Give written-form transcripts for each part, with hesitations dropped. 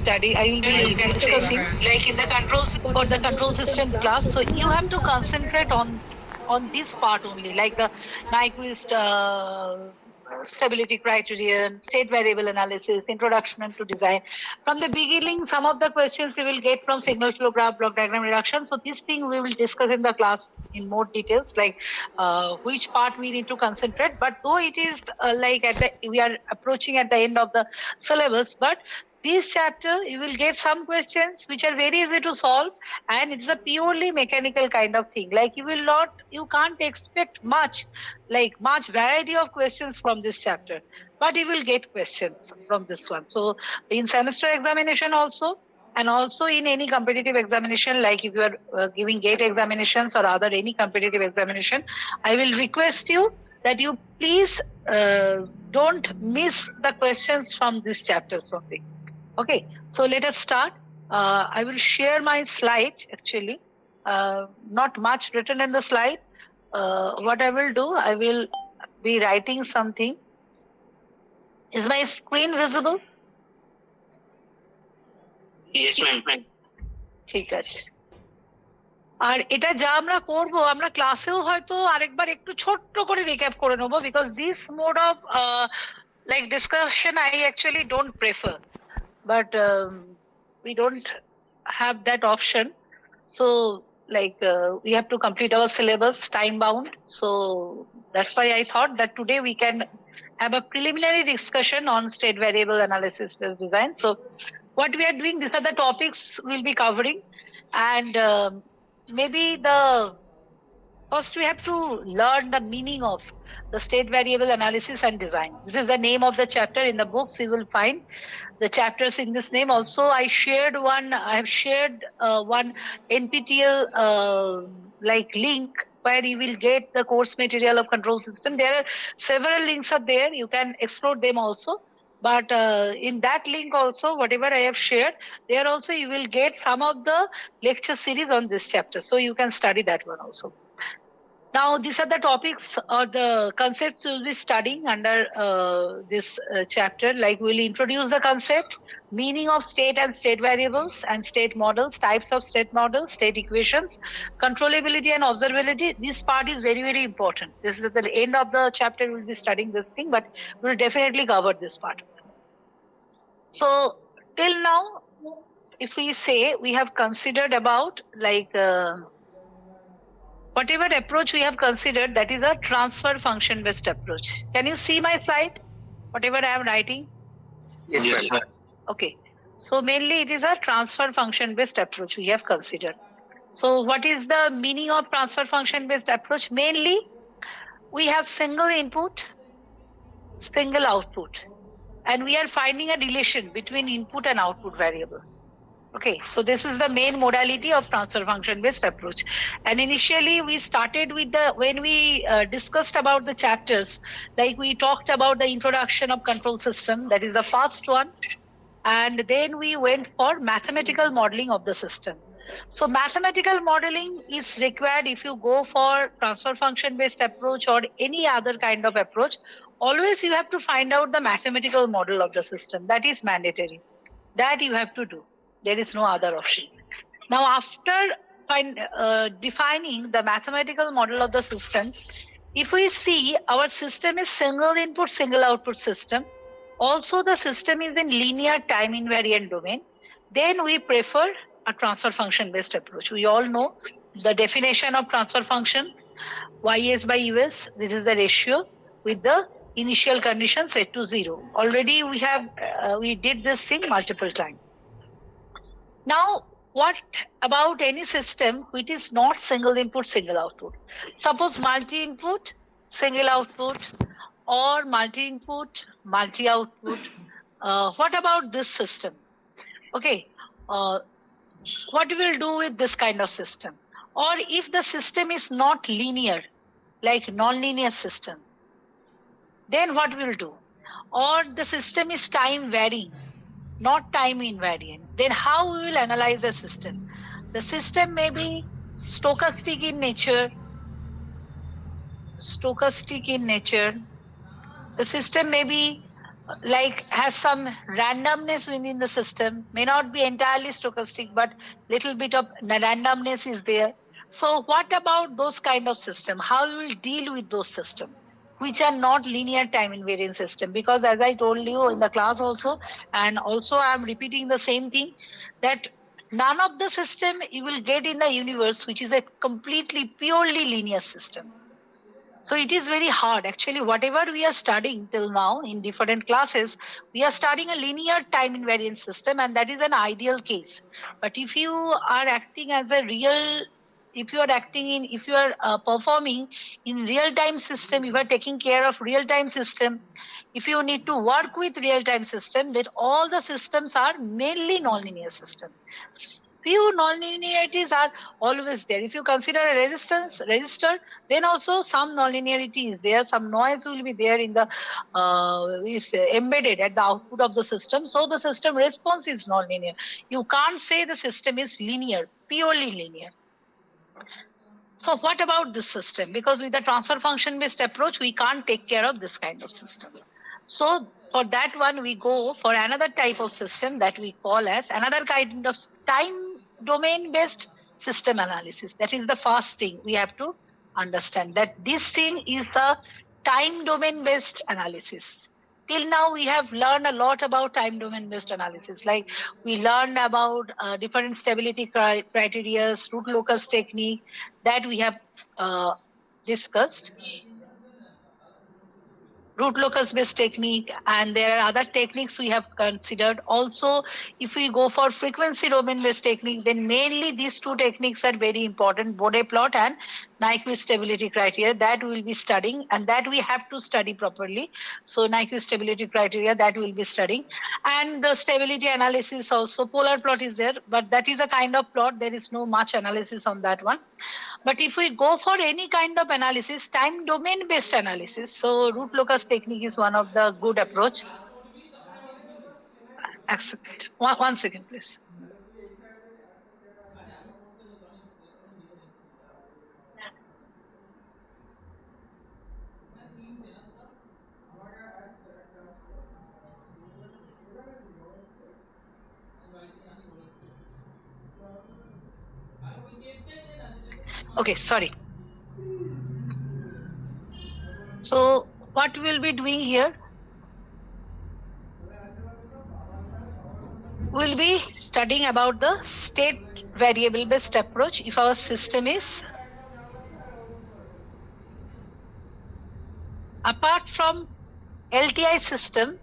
study. I will be discussing like in the control system class. So you have to concentrate on this part only, like the Nyquist stability criterion, state variable analysis, introduction to design. From the beginning, some of the questions you will get from signal flow graph, block diagram reduction. So this thing we will discuss in the class in more details, like which part we need to concentrate. But though it is like we are approaching at the end of the syllabus, but this chapter you will get some questions which are very easy to solve, and it's a purely mechanical kind of thing. Like you can't expect much variety of questions from this chapter, but you will get questions from this one. So in semester examination also, and also in any competitive examination, like if you are giving gate examinations or other any competitive examination, I will request you that you please don't miss the questions from this chapter only. Okay, so let us start. I will share my slide actually. Not much written in the slide. What I will do, I will be writing something. Is my screen visible? Yes, ma'am. ঠিক আছে। আর এটা যা আমরা করব, আমরা ক্লাসেও হয়তো আরেকবার একটু ছোট্ট করে রিক্যাপ করে নেব, because this mode of like discussion I actually don't prefer, but we don't have that option. So like we have to complete our syllabus time bound. So that's why I thought that today we can have a preliminary discussion on state variable analysis based design. So what we are doing, these are the topics we'll be covering, and maybe first we have to learn the meaning of the state variable analysis and design. This is the name of the chapter. In the books you will find the chapters in this name. Also I have shared one NPTEL like link where you will get the course material of control system. There are several links are there, you can explore them also. But in that link also, whatever I have shared, there also you will get some of the lecture series on this chapter, so you can study that one also. Now, these are the topics or the concepts we'll be studying under this chapter. Like we'll introduce the concept, meaning of state and state variables and state models, types of state models, state equations, controllability and observability. This part is very, very important. This is at the end of the chapter, we'll be studying this thing, but we'll definitely cover this part. So till now, if we say we have considered about like whatever approach we have considered, that is a transfer function based approach. Can you see my slide? Whatever I am writing? Yes, ma'am. Okay. So mainly it is a transfer function based approach we have considered. So what is the meaning of transfer function based approach? Mainly we have single input, single output, and we are finding a relation between input and output variable. Okay, so this is the main modality of transfer function based approach. And initially we started with when we discussed about the chapters, like we talked about the introduction of control system, that is the first one. And then we went for mathematical modeling of the system. So mathematical modeling is required if you go for transfer function based approach or any other kind of approach. Always you have to find out the mathematical model of the system. That is mandatory. That you have to do. There is no other option. Now, after defining the mathematical model of the system, if we see our system is single input, single output system, also the system is in linear time invariant domain, then we prefer a transfer function based approach. We all know the definition of transfer function, Ys by Us. This is the ratio with the initial condition set to 0. Already we did this thing multiple times. Now, what about any system which is not single input, single output? Suppose multi-input, single output, or multi-input, multi-output. What about this system? Okay, what we'll do with this kind of system? Or if the system is not linear, like non-linear system, then what we'll do? Or the system is time varying, not time invariant, then how we will analyze the system? The system may be stochastic in nature. The system may be like has some randomness within the system, may not be entirely stochastic, but little bit of randomness is there. So what about those kind of system? How you will deal with those system which are not linear time invariant system? Because as I told you in the class also, and also I am repeating the same thing, that none of the system you will get in the universe which is a completely purely linear system. So it is very hard. Actually, whatever we are studying till now in different classes, we are studying a linear time invariant system, and that is an ideal case. But if you are acting as a real, if you are acting in, if you are performing in real time system, if you are taking care of real time system, if you need to work with real time system, then all the systems are mainly nonlinear system. Few nonlinearities are always there. If you consider a resistor, then also some nonlinearity is there, some noise will be there in the is embedded at the output of the system, so the system response is nonlinear. You can't say the system is linear, purely linear. So what about this system? Because with the transfer function based approach, we can't take care of this kind of system. So for that one, we go for another type of system that we call as another kind of time domain based system analysis. That is the first thing we have to understand, that this thing is a time domain based analysis. Till now, we have learned a lot about time domain based analysis. Like we learned about different stability criteria, root locus technique that we have discussed. Root locus based technique, and there are other techniques we have considered. Also, if we go for frequency domain based technique, then mainly these two techniques are very important, Bode plot and Nyquist stability criteria, that we will be studying, and that we have to study properly. So Nyquist stability criteria, that we will be studying, and the stability analysis also. Polar plot is there, but that is a kind of plot, there is no much analysis on that one. But if we go for any kind of analysis, time domain based analysis, so root locus technique is one of the good approach. Accept. One second, please. Okay, sorry. So what we'll be doing here? We'll be studying about the state variable based approach if our system is, apart from LTI system,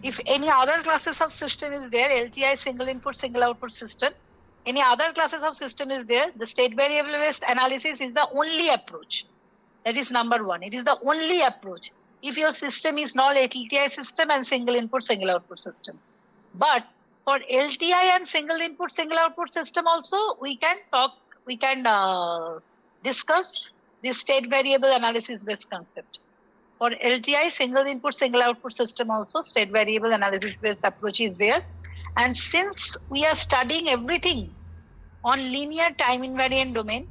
if any other classes of system is there, LTI single input, single output system, any other classes of system is there, the state variable based analysis is the only approach. That is number one. It is the only approach if your system is not LTI system and single input, single output system. But for LTI and single input, single output system also, we can discuss this state variable analysis based concept. For LTI, single input, single output system also, state variable analysis based approach is there. And since we are studying everything on linear time invariant domain,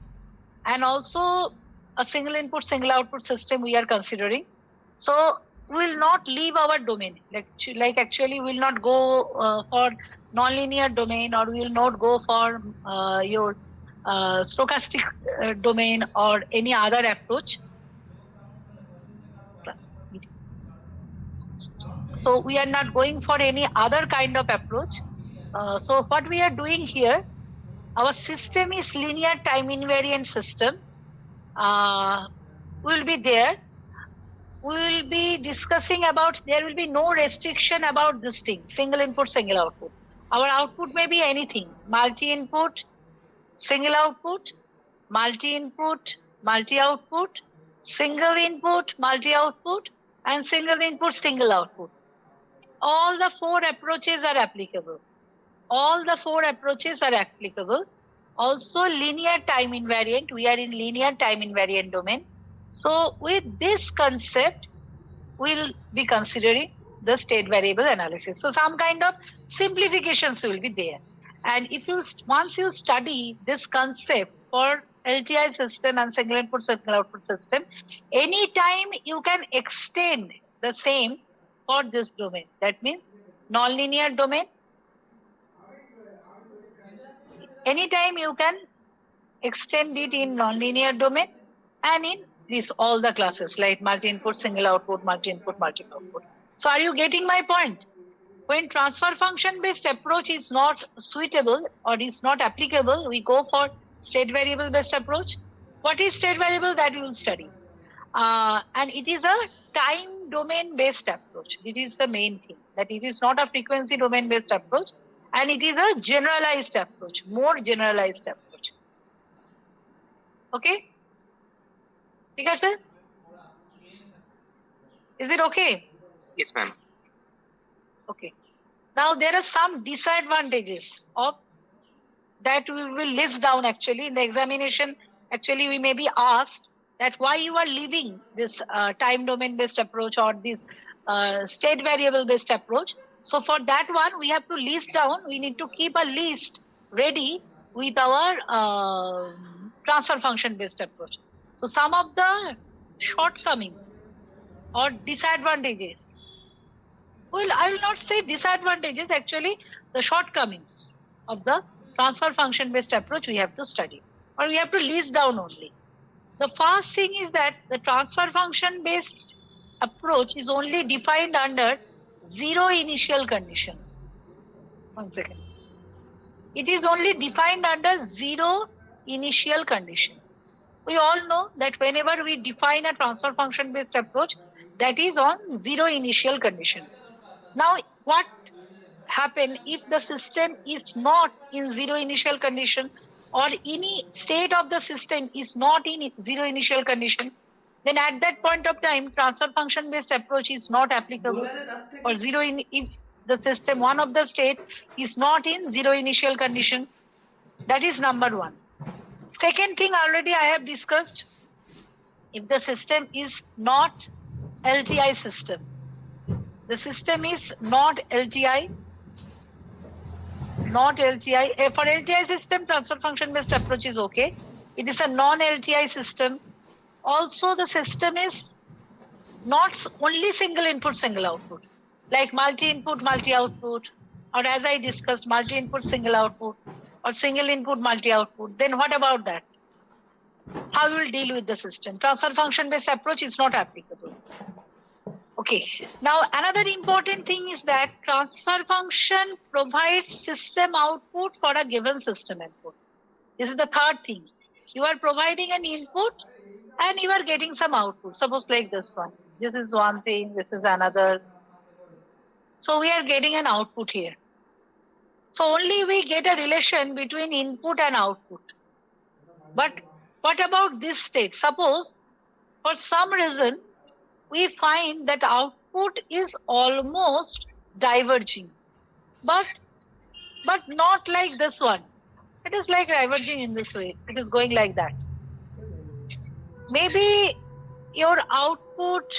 and also a single input, single output system we are considering, so we will not leave our domain. Like actually, we will not go for nonlinear domain, or we will not go for your stochastic domain or any other approach. So we are not going for any other kind of approach. So what we are doing here, our system is linear time invariant system. Will be there. We will be discussing about, there will be no restriction about this thing, single input, single output. Our output may be anything, multi-input, single output, multi-input, multi-output, single input, multi-output, and single input, single output. All the four approaches are applicable. All the four approaches are applicable. Also linear time invariant, we are in linear time invariant domain. So with this concept, we'll be considering the state variable analysis. So some kind of simplifications will be there. And if you once you study this concept for LTI system and single input, single output system, anytime you can extend the same for this domain. That means nonlinear domain. Anytime you can extend it in nonlinear domain and in this all the classes like multi-input, single output, multi-input, multi-output. So are you getting my point? When transfer function based approach is not suitable or is not applicable, we go for state variable based approach. What is state variable? That we will study. And it is a time domain based approach. It is the main thing, that it is not a frequency domain based approach, and it is a generalized approach, more generalized approach. Okay? Okay, sir? Is it okay? Yes, ma'am. Okay. Now there are some disadvantages of that we will list down actually in the examination. Actually, we may be asked that why you are leaving this time domain based approach or this state variable based approach. So for that one, we have to list down. We need to keep a list ready with our transfer function based approach. So some of the shortcomings or disadvantages. Well, I will not say disadvantages, actually the shortcomings of the transfer function based approach we have to study, or we have to list down only. The first thing is that the transfer function based approach is only defined under zero initial condition. 1 second. It is only defined under zero initial condition. We all know that whenever we define a transfer function based approach, that is on zero initial condition. Now, what happen if the system is not in zero initial condition or any state of the system is not in zero initial condition? Then at that point of time, transfer function based approach is not applicable. Or if the system, one of the state is not in zero initial condition. That is number one. Second thing already I have discussed, if the system is not LTI system. The system is not LTI. Not LTI. For LTI system, transfer function based approach is okay. It is a non-LTI system. Also, the system is not only single input, single output, like multi-input, multi-output, or as I discussed, multi-input, single output, or single input, multi-output. Then what about that? How we will deal with the system? Transfer function based approach is not applicable. Okay. Now, another important thing is that transfer function provides system output for a given system input. This is the third thing. You are providing an input and you are getting some output. Suppose like this one. This is one thing, this is another. So we are getting an output here. So only we get a relation between input and output. But what about this state? Suppose for some reason, we find that output is almost diverging, but not like this one. It is like diverging in this way. It is going like that. Maybe your output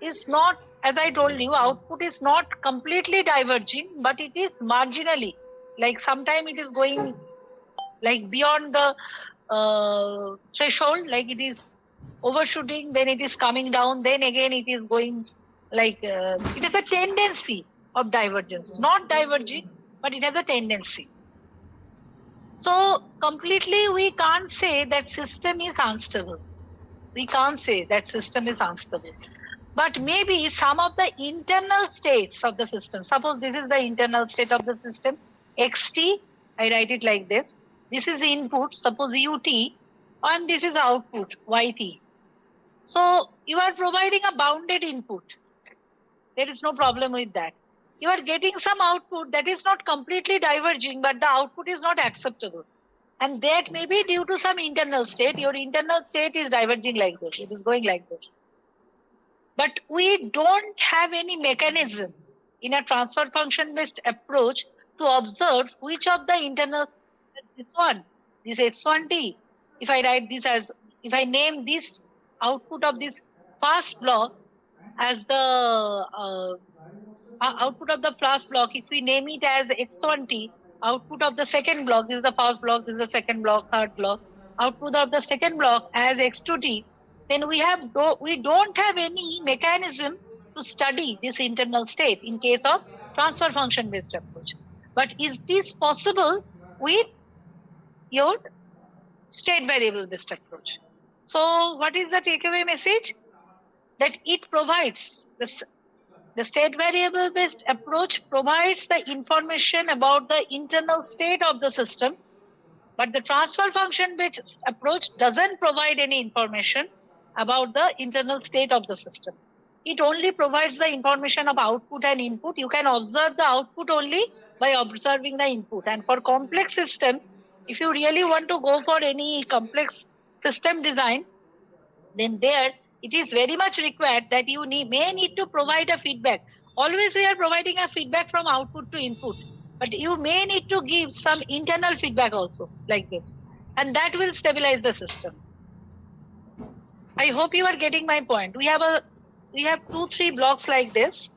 is not, as I told you, output is not completely diverging, but it is marginally. Like sometime it is going like beyond the threshold, like it is overshooting, then it is coming down, then again it is going like, it is a tendency of divergence, not diverging, but it has a tendency. So completely we can't say that system is unstable. We can't say that system is unstable. But maybe some of the internal states of the system, suppose this is the internal state of the system, xt, I write it like this. This is input, suppose ut, and this is output, yt. So you are providing a bounded input. There is no problem with that. You are getting some output that is not completely diverging, but the output is not acceptable. And that may be due to some internal state. Your internal state is diverging like this. It is going like this. But we don't have any mechanism in a transfer function based approach to observe which of the internal, this one, this x1t. If I write this as, if I name this output of this first block as the output of the first block, if we name it as x1t, output of the second block, this is the first block, this is the second block, third block, output of the second block as x2t, then we don't have any mechanism to study this internal state in case of transfer function based approach. But is this possible with your state variable based approach? So what is the takeaway message? That it provides the state variable based approach provides the information about the internal state of the system, but the transfer function based approach doesn't provide any information about the internal state of the system. It only provides the information of output and input. You can observe the output only by observing the input. And for complex system, if you really want to go for any complex system design, then there it is very much required that you may need to provide a feedback. Always we are providing a feedback from output to input, but you may need to give some internal feedback also like this, and that will stabilize the system. I hope you are getting my point. We have 2-3 blocks like this.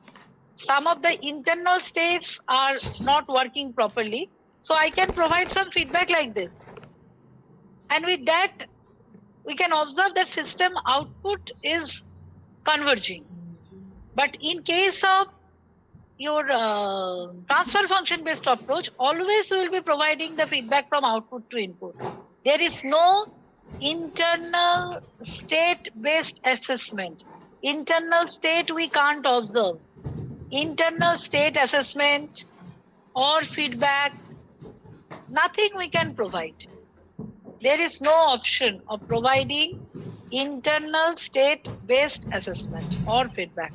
Some of the internal states are not working properly, so I can provide some feedback like this, and with that we can observe that system output is converging. But in case of your transfer function based approach, always we will be providing the feedback from output to input. There is no internal state based assessment. Internal state we can't observe. Internal state assessment or feedback, nothing we can provide. There is no option of providing internal state based assessment or feedback.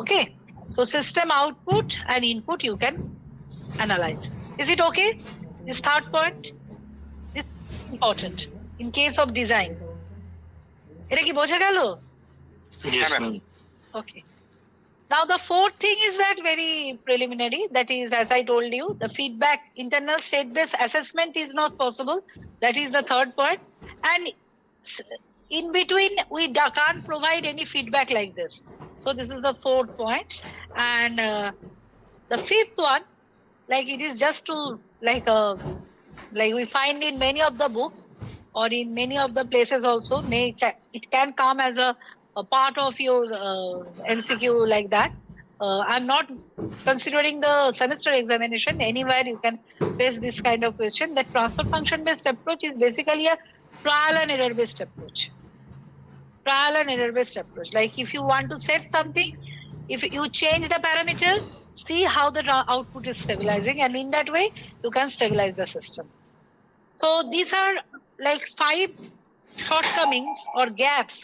Okay, so system output and input you can analyze. Is it okay? This third point is important in case of design. এটা কি বোঝা গেল? Yes, ma'am. Okay. Now the fourth thing is that very preliminary, that is, as I told you, the feedback, internal state based assessment is not possible. That is the third point. And in between we can't provide any feedback like this. So this is the fourth point. And the fifth one, like it is just to like we find in many of the books or in many of the places also, it can come as a part of your MCQ like that. I'm not considering the semester examination. Anywhere you can face this kind of question. That transfer function based approach is basically a trial and error based approach. Trial and error based approach. Like if you want to set something, if you change the parameter, see how the output is stabilizing, and in that way you can stabilize the system. So these are like 5 shortcomings or gaps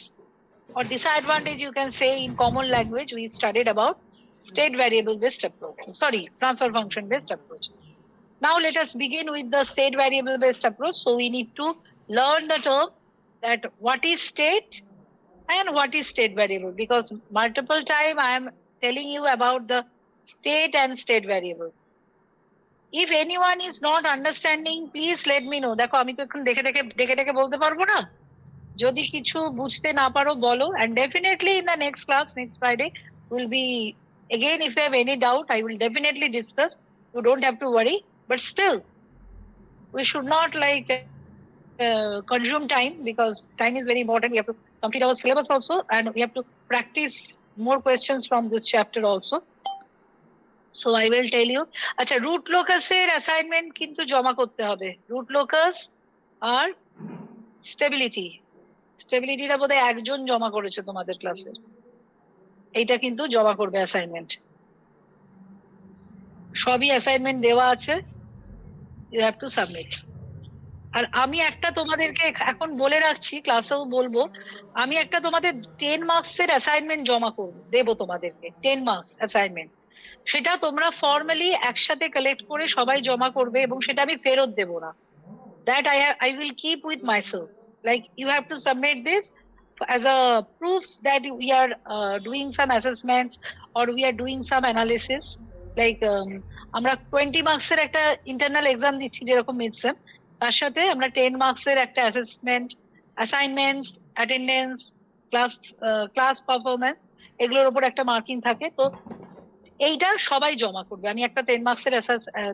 or disadvantage, you can say in common language, we studied about state variable based approach. Sorry, transfer function based approach. Now let us begin with the state variable based approach. So we need to learn the term that what is state and what is state variable, because multiple time I am telling you about the state and state variable. If anyone is not understanding, please let me know. দেখো আমি তো এখন দেখে বলতে পারবো না। যদি কিছু বুঝতে না পারো বলো, and definitely in the next class, next Friday, will be again, if you have any doubt, I will definitely discuss. You don't have to worry, but still we should not like consume time, because time is very important. We have to complete our syllabus also, and we have to practice more questions from this chapter also. So I will tell you. আচ্ছা, root locus এর assignment কিন্তু জমা করতে হবে. Root locus আর stability. স্টেবিলিটিটা বোধহয় একজন জমা করেছে তোমাদের ক্লাসে, এইটা কিন্তু জমা করবে অ্যাসাইনমেন্ট। সবই অ্যাসাইনমেন্ট দেওয়া আছে, ইউ হ্যাভ টু সাবমিট। আর আমি একটা তোমাদেরকে এখন বলে রাখছি, ক্লাসেও বলবো, আমি একটা তোমাদের 10 মার্কসের অ্যাসাইনমেন্ট জমা করব, দেবো তোমাদেরকে 10 মার্কস অ্যাসাইনমেন্ট। সেটা তোমরা ফর্মালি একসাথে কালেক্ট করে সবাই জমা করবে, এবং সেটা আমি ফেরত দেবো না। That I will keep with myself. Like you have to submit this as a proof that we are doing some assessments or we are doing some analysis. Like আমরা 20 মার্কসের একটা ইন্টারনাল এক্সাম দিচ্ছি যেরকম মিডসেম, তার সাথে আমরা 10 মার্কসের একটা assessment, assignments, attendance, class performance, এগুলোর উপর একটা মার্কিং থাকে। তো এইটা সবাই জমা করবে। আমি একটা 10 মার্কসের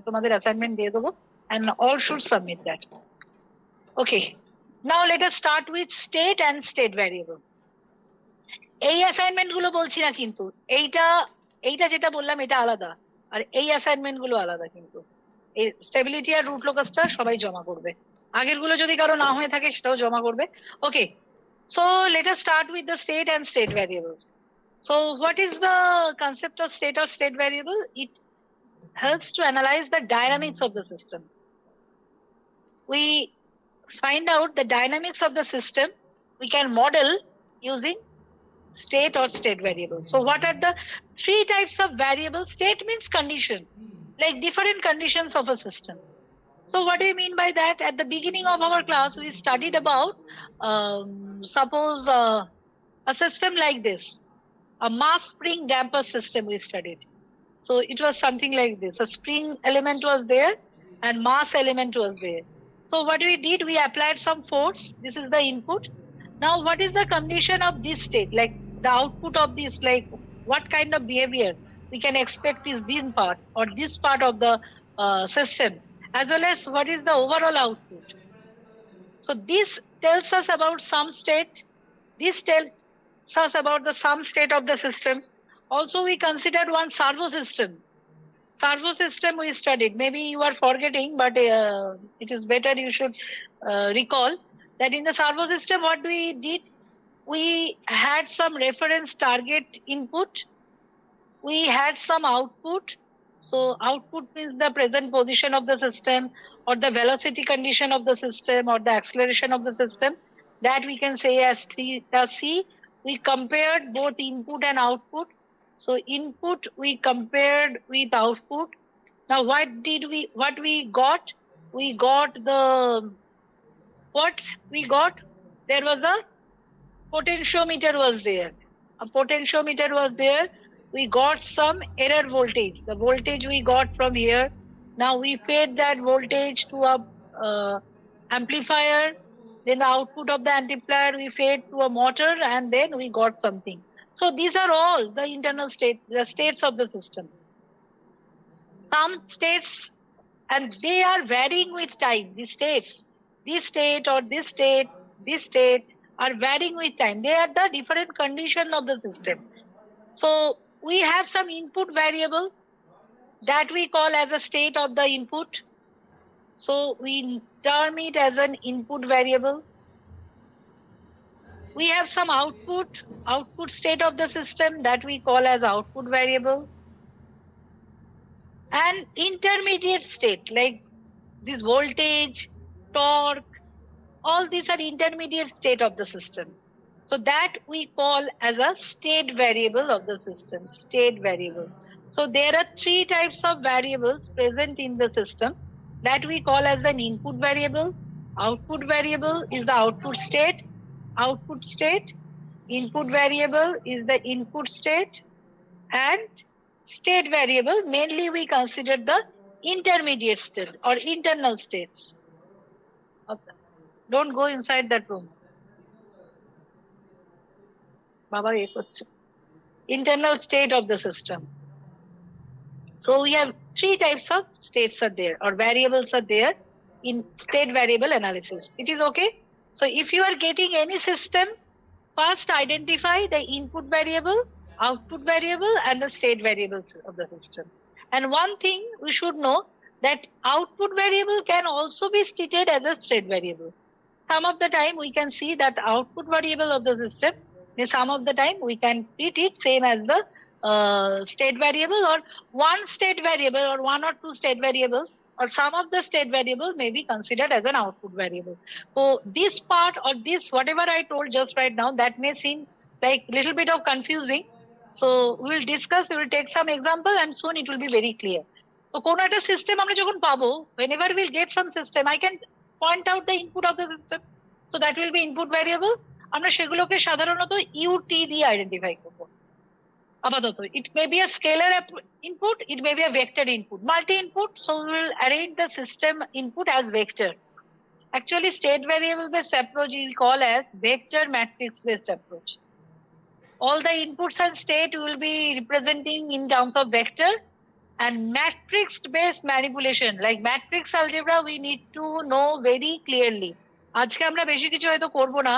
তোমাদের অ্যাসাইনমেন্ট দিয়ে দেবো, and all should submit that. Okay. Now let us start with state and state variable. এই অ্যাসাইনমেন্ট গুলো বলছি না কিন্তু, এইটা এইটা যেটা বললাম এটা আলাদা, আর এই অ্যাসাইনমেন্ট গুলো আলাদা কিন্তু। এই স্টেবিলিটি আর রুট লোকাসটা সবাই জমা করবে, আগের গুলো যদি কারো না হয়ে থাকে সেটাও জমা করবে। ওকে, so let us start with the state and state variables. So what is the concept of state or state variable? It helps to analyze the dynamics of the system. We find out the dynamics of the system, we can model using state or state variables. So what are the three types of variables? State means condition, like different conditions of a system. So what do you mean by that? At the beginning of our class, we studied about, suppose a system like this, a mass spring damper system we studied. So it was something like this. A spring element was there and mass element was there. So what we did, we applied some force. This is the input. Now what is the condition of this state? Like the output of this, like what kind of behavior we can expect is this part or this part of the system, as well as what is the overall output. So this tells us about some state. This tells us about the some state of the system. Also, we considered one servo system. Servo system we studied. Maybe you are forgetting, but it is better you should recall that in the servo system, what we did, we had some reference target input. We had some output. So output means the present position of the system or the velocity condition of the system or the acceleration of the system. That we can say as C. We compared both input and output. So input we compared with output. Now what we got? We got there was a potentiometer was there. A potentiometer was there. We got some error voltage. The voltage we got from here. Now we fed that voltage to a amplifier. Then the output of the amplifier we fed to a motor, and then we got something. So these are all the internal the states of the system. Some states, and they are varying with time. These states, this state or this state are varying with time. They are the different condition of the system. So we have some input variable that we call as a state of the input. So we term it as an input variable. We have some output state of the system that we call as output variable. And intermediate state, like this voltage, torque, all these are intermediate state of the system. So that we call as a state variable of the system, state variable. So there are three types of variables present in the system that we call as an input variable. Output variable is the output state. Input variable is the input state. And state variable, mainly we consider the intermediate state or internal states. Don't go inside that room. Baba, internal state of the system. So we have three types of states are there or variables are there in state variable analysis. It is okay. So if you are getting any system, first identify the input variable, output variable, and the state variables of the system. And one thing we should know, that output variable can also be stated as a state variable. Some of the time we can see that output variable of the system, some of the time we can treat it same as the state variable, or one state variable or one or two state variable, or some of the state variable may be considered as an output variable. So this part or this whatever I told just right now, that may seem like little bit of confusing. So we will discuss, we will take some example and soon it will be very clear. So কোনো একটা system আমরা যখন পাবো, whenever we'll get some system, I can point out the input of the system. So that will be input variable. আমরা সেগুলোকে সাধারণত UT দিয়ে identify করব। আপাতত it may be a scalar input, it may be a vector input, multi input. So we will arrange the system input as vector. Actually state variable based approach we call as vector matrix based approach. All the inputs and state will be representing in terms of vector. And matrix based manipulation, like matrix algebra, we need to know very clearly. আজকে আমরা বেশি কিছু হয়তো করব না,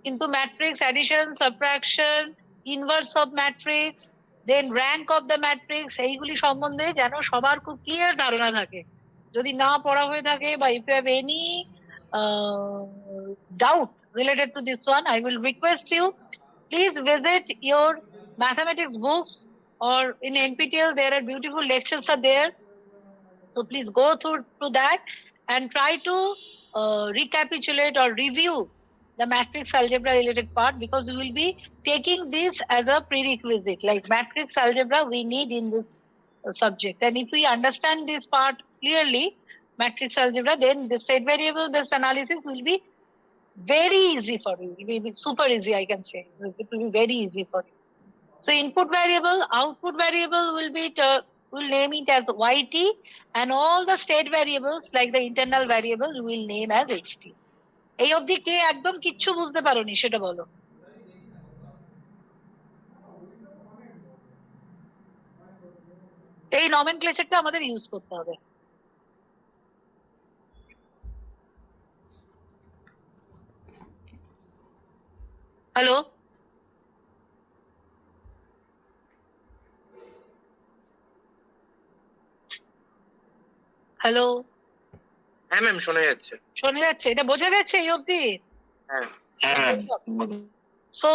কিন্তু matrix, addition, subtraction, inverse of matrix, then rank of the matrix, এইগুলি সম্বন্ধে যেন সবার খুব ক্লিয়ার ধারণা থাকে। যদি না পড়া হয়ে থাকে বা if you have any doubt related to this one, I will request you, please visit your mathematics books or in NPTEL there are beautiful lectures are there. So please go through that and try to recapitulate or review the matrix algebra related part, because we will be taking this as a prerequisite, like matrix algebra we need in this subject. And if we understand this part clearly, matrix algebra, then the state variable based analysis will be very easy for you. It will be super easy, I can say. It will be very easy for you. So input variable, output variable will be, we'll name it as yt, and all the state variables like the internal variable we will name as xt. এই অবধি কে একদম কিচ্ছু বুঝতে পারোনি সেটা বলো। এই নমেনক্লেচারটা আমাদের ইউজ করতে হবে। হ্যালো, হ্যালো, হ্যাঁ ম্যাম শোনা যাচ্ছে। শোনা যাচ্ছে? এটা বোঝা গেছে এই অবধি? হ্যাঁ হ্যাঁ So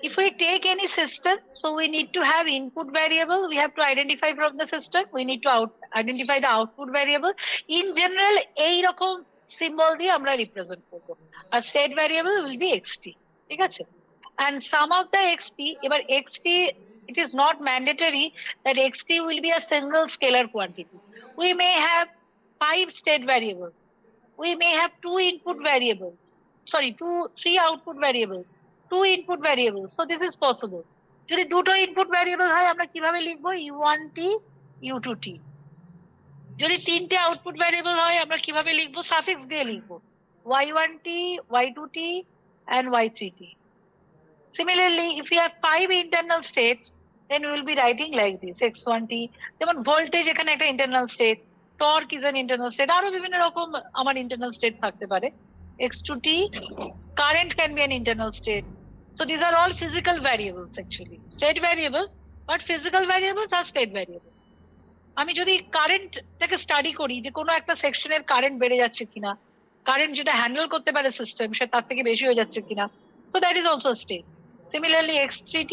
if we take any system, so we need to have input variable. We have to identify from the system. We need to identify the output variable. In general, এই রকম symbol দিয়ে আমরা represent করব। আর state variable will be xt. ঠিক আছে? And sum of the xt, এবার xt, it is not mandatory that xt will be a single scalar quantity. We may have 5 state variables. We may have 2 input variables. Sorry, 3 output variables, 2 input variables. So this is possible. যদি দুটো input variable হয় আমরা কিভাবে লিখবো? u1t u2t. যদি তিনটে output variable হয় আমরা কিভাবে লিখবো? সাফিক্স দিয়ে লিখবো, y1t, y2t and y3t. Similarly, if we have 5 internal states, then we will be writing like this, x1t. যেমন ভোল্টেজ এখানে একটা internal state, torque is an internal state, আরো বিভিন্ন রকম আমার ইন্টারনাল স্টেট থাকতে পারে। x2t, current can be an internal state. So these are all physical variables actually, state variables, but physical variables are state variables. আমি যদি কারেন্টটাকে study করি যে কোনো একটা সেকশনের কারেন্ট বেড়ে যাচ্ছে কিনা, কারেন্ট যেটা হ্যান্ডেল করতে পারে সিস্টেম সে তার থেকে বেশি হয়ে যাচ্ছে কিনা, so that is also a state. Similarly, x3t,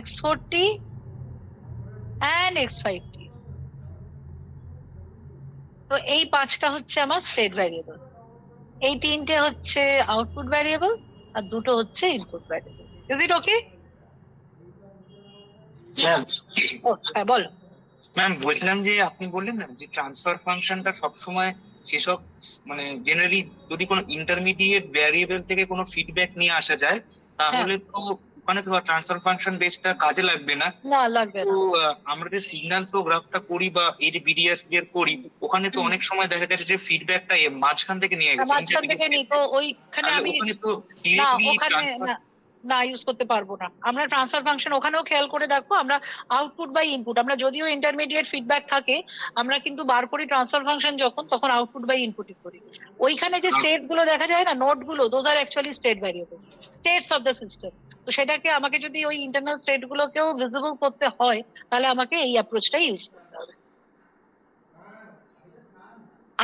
x4t and x5t. তো এই পাঁচটা হচ্ছে আমার স্টেট ভ্যারিয়েবল, এই তিনটে হচ্ছে আউটপুট ভ্যারিয়েবল আর দুটো হচ্ছে input variable. Is it okay? Ma'am হ্যাঁ বলো। ম্যাম বলছিলাম যে আপনি বললেন না যে ট্রান্সফার ফাংশনটা সবসময় সেসব মানে জেনারেলি যদি কোনো ইন্টারমিডিয়েট ভ্যারিয়েবল থেকে কোনো ফিডব্যাক নিয়ে আসা যায় তাহলে তো ওখানে তো ট্রান্সফার ফাংশন বেসটা কাজে লাগবে না। না লাগবে তো না। আমরা যে সিগন্যাল ফ্লো গ্রাফটা করি বা এই যে বিডিএস বের করি ওখানে তো অনেক সময় দেখা যাচ্ছে যে ফিডব্যাকটা মাঝখান থেকে নিয়ে গেছে, মাঝখান থেকে নিই তো ওইখানে আমি ওখানে তো না, ডিরেক্টলি ওখানে না ইউজ করতে পারবো না আমরা ট্রান্সফার ফাংশন। ওখানেও খেয়াল করে দেখো আমরা আউটপুট বাই ইনপুট, আমরা যদিও ইন্টারমিডিয়েট ফিডব্যাক থাকে আমরা কিন্তু বার করি ট্রান্সফার ফাংশন যখন, তখন আউটপুট বাই ইনপুটই করি। ওইখানে যে স্টেট গুলো দেখা যায় না, নোট গুলো, those are actually state variable, states of the system. তো সেটাকে আমাকে যদি ওই ইন্টারনাল স্টেট গুলোকেও ভিজিবল করতে হয় তাহলে আমাকে এই অ্যাপ্রোচটাই ইউজ করতে হবে।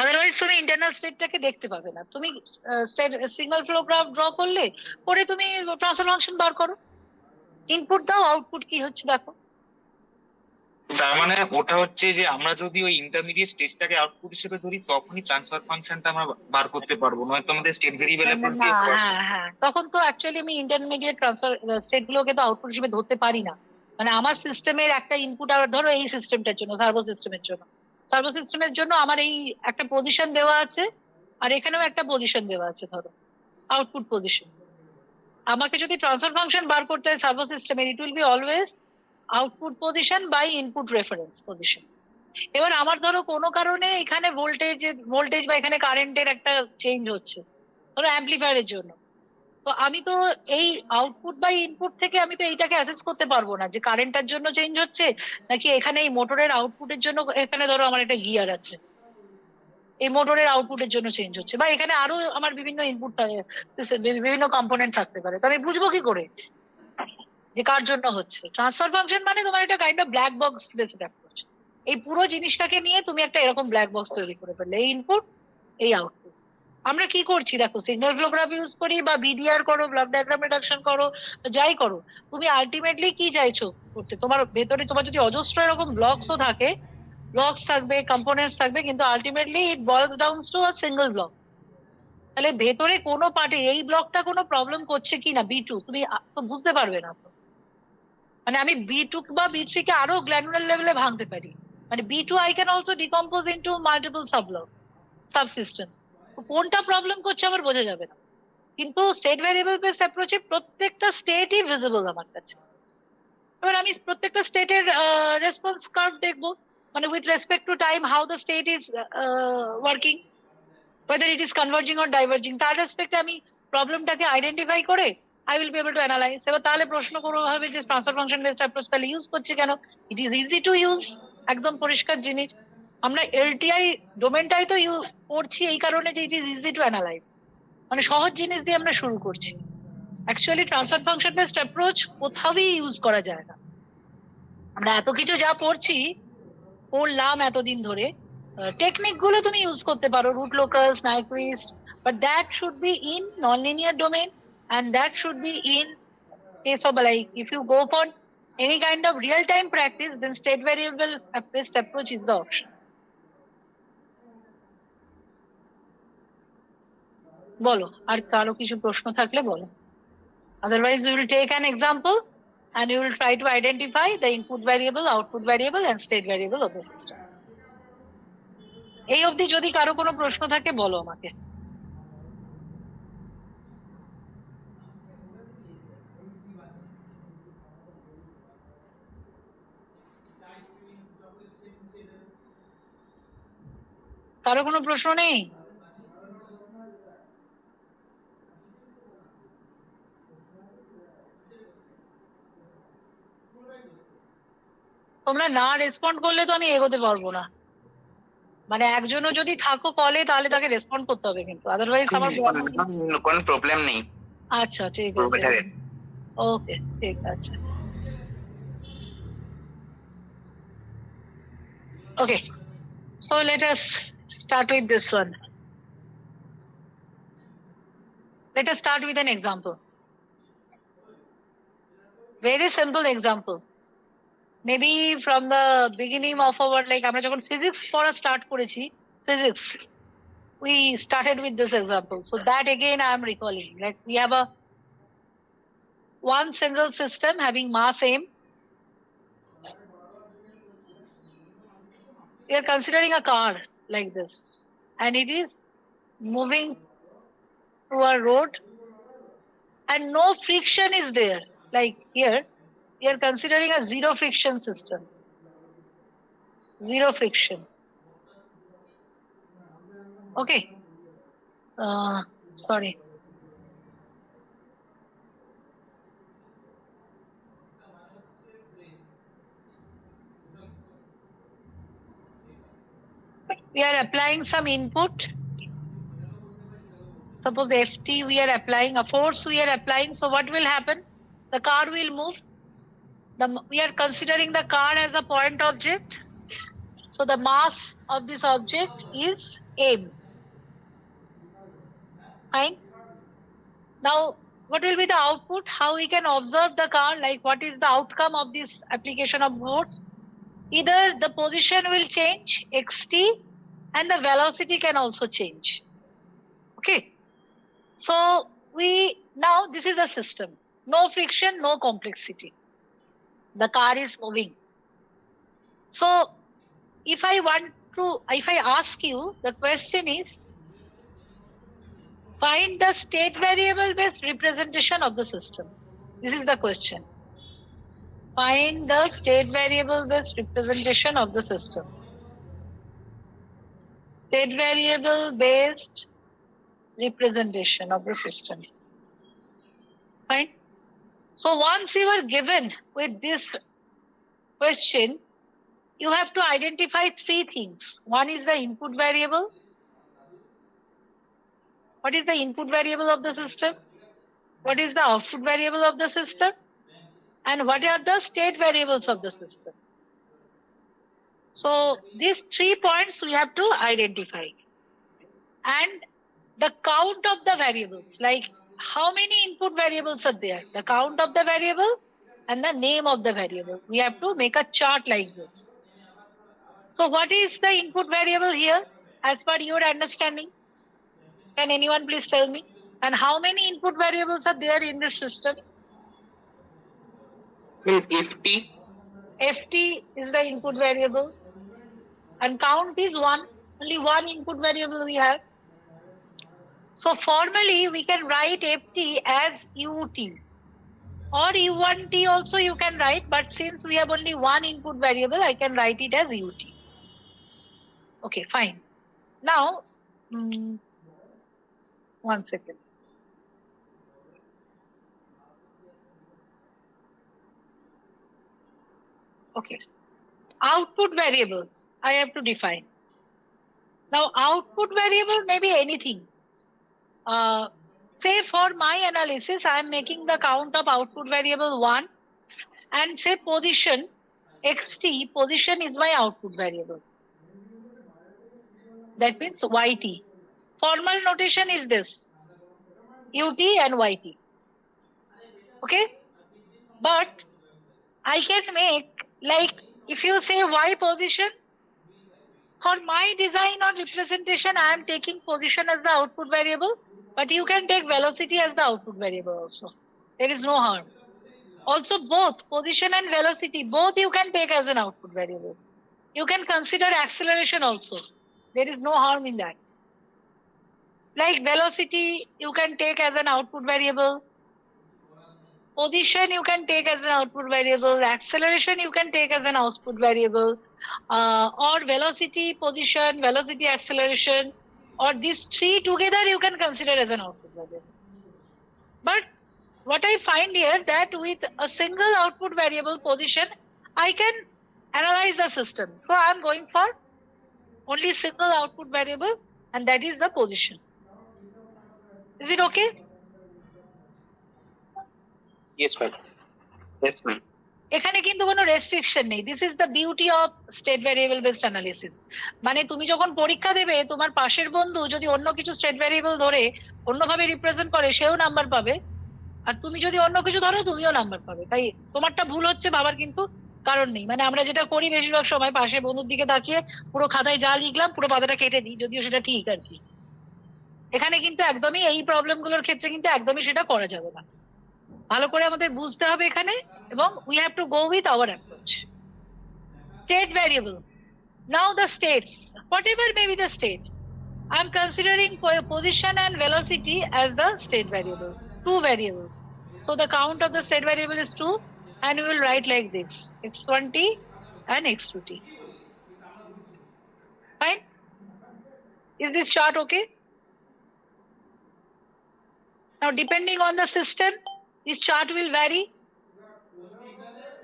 আদারওয়াইজ তুমি ইন্টারনাল স্টেটটাকে দেখতে পাবে না। তুমি সিঙ্গেল ফ্লো গ্রাফ ড্র করলে পরে তুমি ট্রান্সফার ফাংশন বার করো, ইনপুট দাও, আউটপুট কি হচ্ছে দেখো। তার মানে ওটা হচ্ছে যে আমরা যদি ওই ইন্টারমিডিয়েট স্টেজটাকে আউটপুট হিসেবে ধরি তখনই ট্রান্সফার ফাংশনটা আমরা বার করতে পারবো, নয়তো আমাদের স্টেট ভেরিয়েবল অ্যাপ্রোচ দিয়ে হ্যাঁ হ্যাঁ, তখন তো অ্যাকচুয়ালি আমি ইন্টারমিডিয়েট ট্রান্সফার স্টেট গুলোকে তো আউটপুট হিসেবে ধরতে পারি না। মানে আমার সিস্টেমের একটা ইনপুট, আর ধরো এই সিস্টেমটার জন্য, সার্ভো সিস্টেমের জন্য আমার এই একটা পজিশন দেওয়া আছে আর এখানেও একটা পজিশন দেওয়া আছে, ধরো আউটপুট পজিশন। আমাকে যদি ট্রান্সফার ফাংশন বার করতে হয় সার্ভো সিস্টেমের, it will be always output position by input reference position. এবার আমার ধরো কোনো কারণে এখানে ভোল্টেজ বা এখানে কারেন্টের একটা চেঞ্জ হচ্ছে, ধরো অ্যাম্পলিফায়ারের জন্য, তো আমি তো এই আউটপুট বাই ইনপুট থেকে আমি তো এইটাকে অ্যাসেস করতে পারবো না যে কারেন্টের জন্য চেঞ্জ হচ্ছে নাকি এখানে এই মোটরের আউটপুটের জন্য, এখানে ধরো আমার একটা গিয়ার আছে, এই মোটরের আউটপুটের জন্য চেঞ্জ হচ্ছে, বা এখানে আরো আমার বিভিন্ন ইনপুট বিভিন্ন কম্পোনেন্ট থাকতে পারে, তো আমি বুঝবো কি করে? যে কার জন্য হচ্ছে। ট্রান্সফার ফাংশন মানে তোমার একটা kind of black box based approach. এই পুরো জিনিসটাকে নিয়ে তুমি একটা এরকম ব্ল্যাক বক্স তৈরি করে ফেললে, এই ইনপুট, এই আউটপুট। আমরা কি করছি দেখো, সিগন্যাল ফ্লো গ্রাফ ইউজ করি বা বিডিআর করো, ব্লক ডায়াগ্রাম রিডাকশন করো, যাই করো, তুমি আলটিমেটলি কি চাইছো করতে? তোমার ভেতরে তোমার যদি অজস্র এরকম ব্লকসও থাকে, ব্লকস থাকবে, কম্পোনেন্টস থাকবে, কিন্তু ultimately it বয়েলস down to a single block. তাহলে ভেতরে কোনো পার্টে এই ব্লকটা কোনো প্রবলেম করছে কিনা বি2, তুমি তো বুঝতে পারবে না তো। মানে আমি বি2 বা বি3 কে আরো গ্ল্যানুলার লেভেলে ভাঙতে পারি। মানে বি2 I can also decompose into multiple subblocks, subsystems. কোনটা প্রবলেম করছে আমার বোঝা যাবে না। কিন্তু স্টেট ভ্যারিয়েবল বেসড অ্যাপ্রোচে প্রত্যেকটা স্টেটই ভিজিবল আমার কাছে। এবার আমি প্রত্যেকটা স্টেটের রেসপন্স কার্ভ দেখবো, মানে with respect to time how the state is working, whether it is converging or diverging, তার রেসপেক্টে আমি প্রবলেমটাকে আইডেন্টিফাই করে I will be able to analyse. এবার তাহলে প্রশ্ন করবো হবে যে ট্রান্সফার ফাংশন বেসড অ্যাপ্রোচ তাহলে ইউজ করছি কেন? ইট ইজ ইজি টু ইউজ, একদম পরিষ্কার জিনিস। আমরা এলটিআই ডোমেনটাই তো করছি এই কারণে যে it is easy to analyse, মানে সহজ জিনিস দিয়ে আমরা শুরু করছি। Actually transfer function based approach কোথাওই ইউজ করা যায় না। আমরা এত কিছু যা পড়লাম এতদিন ধরে, টেকনিক গুলো তুমি ইউজ করতে পারো, root locus, Nyquist, but that should be in non linear domain, and that should be in case of, like, if you go for any kind of real time practice, then state variable based approach is the option. বলো, আর কারো কিছু প্রশ্ন থাকলে বলো, otherwise we will take an example and you will try to identify the input variable, output variable and state variable of the system. এই অবধি যদি কারো কোনো প্রশ্ন থাকে বলো আমাকে। কারো কোনো প্রশ্ন নেই? তোমরা না রেসপন্ড করলে তো আমি এগোতে পারবো না। মানে একজনও যদি থাকো কলে তাহলে তাকে রেসপন্ড করতে হবে, কিন্তু আদারওয়াইজ আমার কোনো প্রবলেম নেই। আচ্ছা ঠিক আছে, ওকে ঠিক আছে। ওকে, so let us start with this one. Let us start with an example. Very simple example. Maybe from the beginning of our, like, আমরা যখন physics পড়া start করেছি, physics, we started with this example. So that again I am recalling. Like, we have a one single system having mass m. We are considering a car like this, and it is moving to a road, and no friction is there. Like here, we are considering a zero friction system. Zero friction. Okay. Sorry. We are applying some input. Suppose Ft we are applying, a force we are applying. So what will happen? The car will move. We are considering the car as a point object. So the mass of this object is m. Fine. Now, what will be the output? How we can observe the car? Like, what is the outcome of this application of force? Either the position will change, xt, and the velocity can also change. Okay. So now this is a system. No friction, no complexity. The car is moving. So if I ask you, the question is, find the state variable based representation of the system. This is the question. Find the state variable based representation of the system. State variable based representation of the system. Fine. So once you are given with this question, you have to identify three things. One is the input variable. What is the input variable of the system? What is the output variable of the system? and what are the state variables of the system. So these 3 points we have to identify. And the count of the variables, like how many input variables are there, the count of the variable and the name of the variable. We have to make a chart like this. So what is the input variable here as per your understanding? Can anyone please tell me? And how many input variables are there in this system? FT. FT is the input variable. And count is 1. Only 1 input variable we have. So formally we can write FT as UT. Or U1T also you can write, but since we have only 1 input variable, I can write it as UT. Okay, fine. Now, 1 second. Okay. Output variable, I have to define. Now, output variable may be anything. Say for my analysis, I am making the count of output variable 1 and say position, xt, position is my output variable. That means yt. Formal notation is this, ut and yt. Okay? But I can make, like, if you say y position, for my design or representation, I am taking position as the output variable, but you can take velocity as the output variable also. There is no harm. Also, both position and velocity, both you can take as an output variable. You can consider acceleration also. There is no harm in that. Like velocity, you can take as an output variable. Position, you can take as an output variable. Acceleration, you can take as an output variable. Or velocity, position, velocity, acceleration, or these 3 together you can consider as an output variable. But what I find here that with a single output variable position, I can analyze the system. So I am going for only single output variable, and that is the position. Is it okay? Yes, ma'am. Yes, ma'am. এখানে কিন্তু কোনো restriction নেই। This is the beauty of state variable based analysis. মানে তুমি যখন পরীক্ষা দেবে, তোমার পাশের বন্ধু যদি অন্য কিছু স্টেট ভ্যারিয়েবল ধরে অন্যভাবে রিপ্রেজেন্ট করে, সেও নাম্বার পাবে, আর তুমি যদি অন্য কিছু ধরো তুমিও নাম্বার পাবে। তাই তোমারটা ভুল হচ্ছে ভাবার কিন্তু কারণ নেই। মানে আমরা যেটা করি বেশিরভাগ সময়, পাশের বন্ধুর দিকে তাকিয়ে পুরো খাতায় যা লিখলাম পুরো পাতাটা কেটে দিই, যদিও সেটা ঠিক আর কি। এখানে কিন্তু একদমই এই প্রবলেমগুলোর ক্ষেত্রে কিন্তু একদমই সেটা করা যাবে না। ভালো করে আমাদের বুঝতে হবে এখানে, এবং we have to go with our approach. State variable. Now the states, whatever may be the state, I am considering position and velocity as the state variable, 2 variables. So the count of the state variable is 2, and we will write like this, x1t and x2t. Fine? Is this chart okay? Now depending on the system, this chart will vary,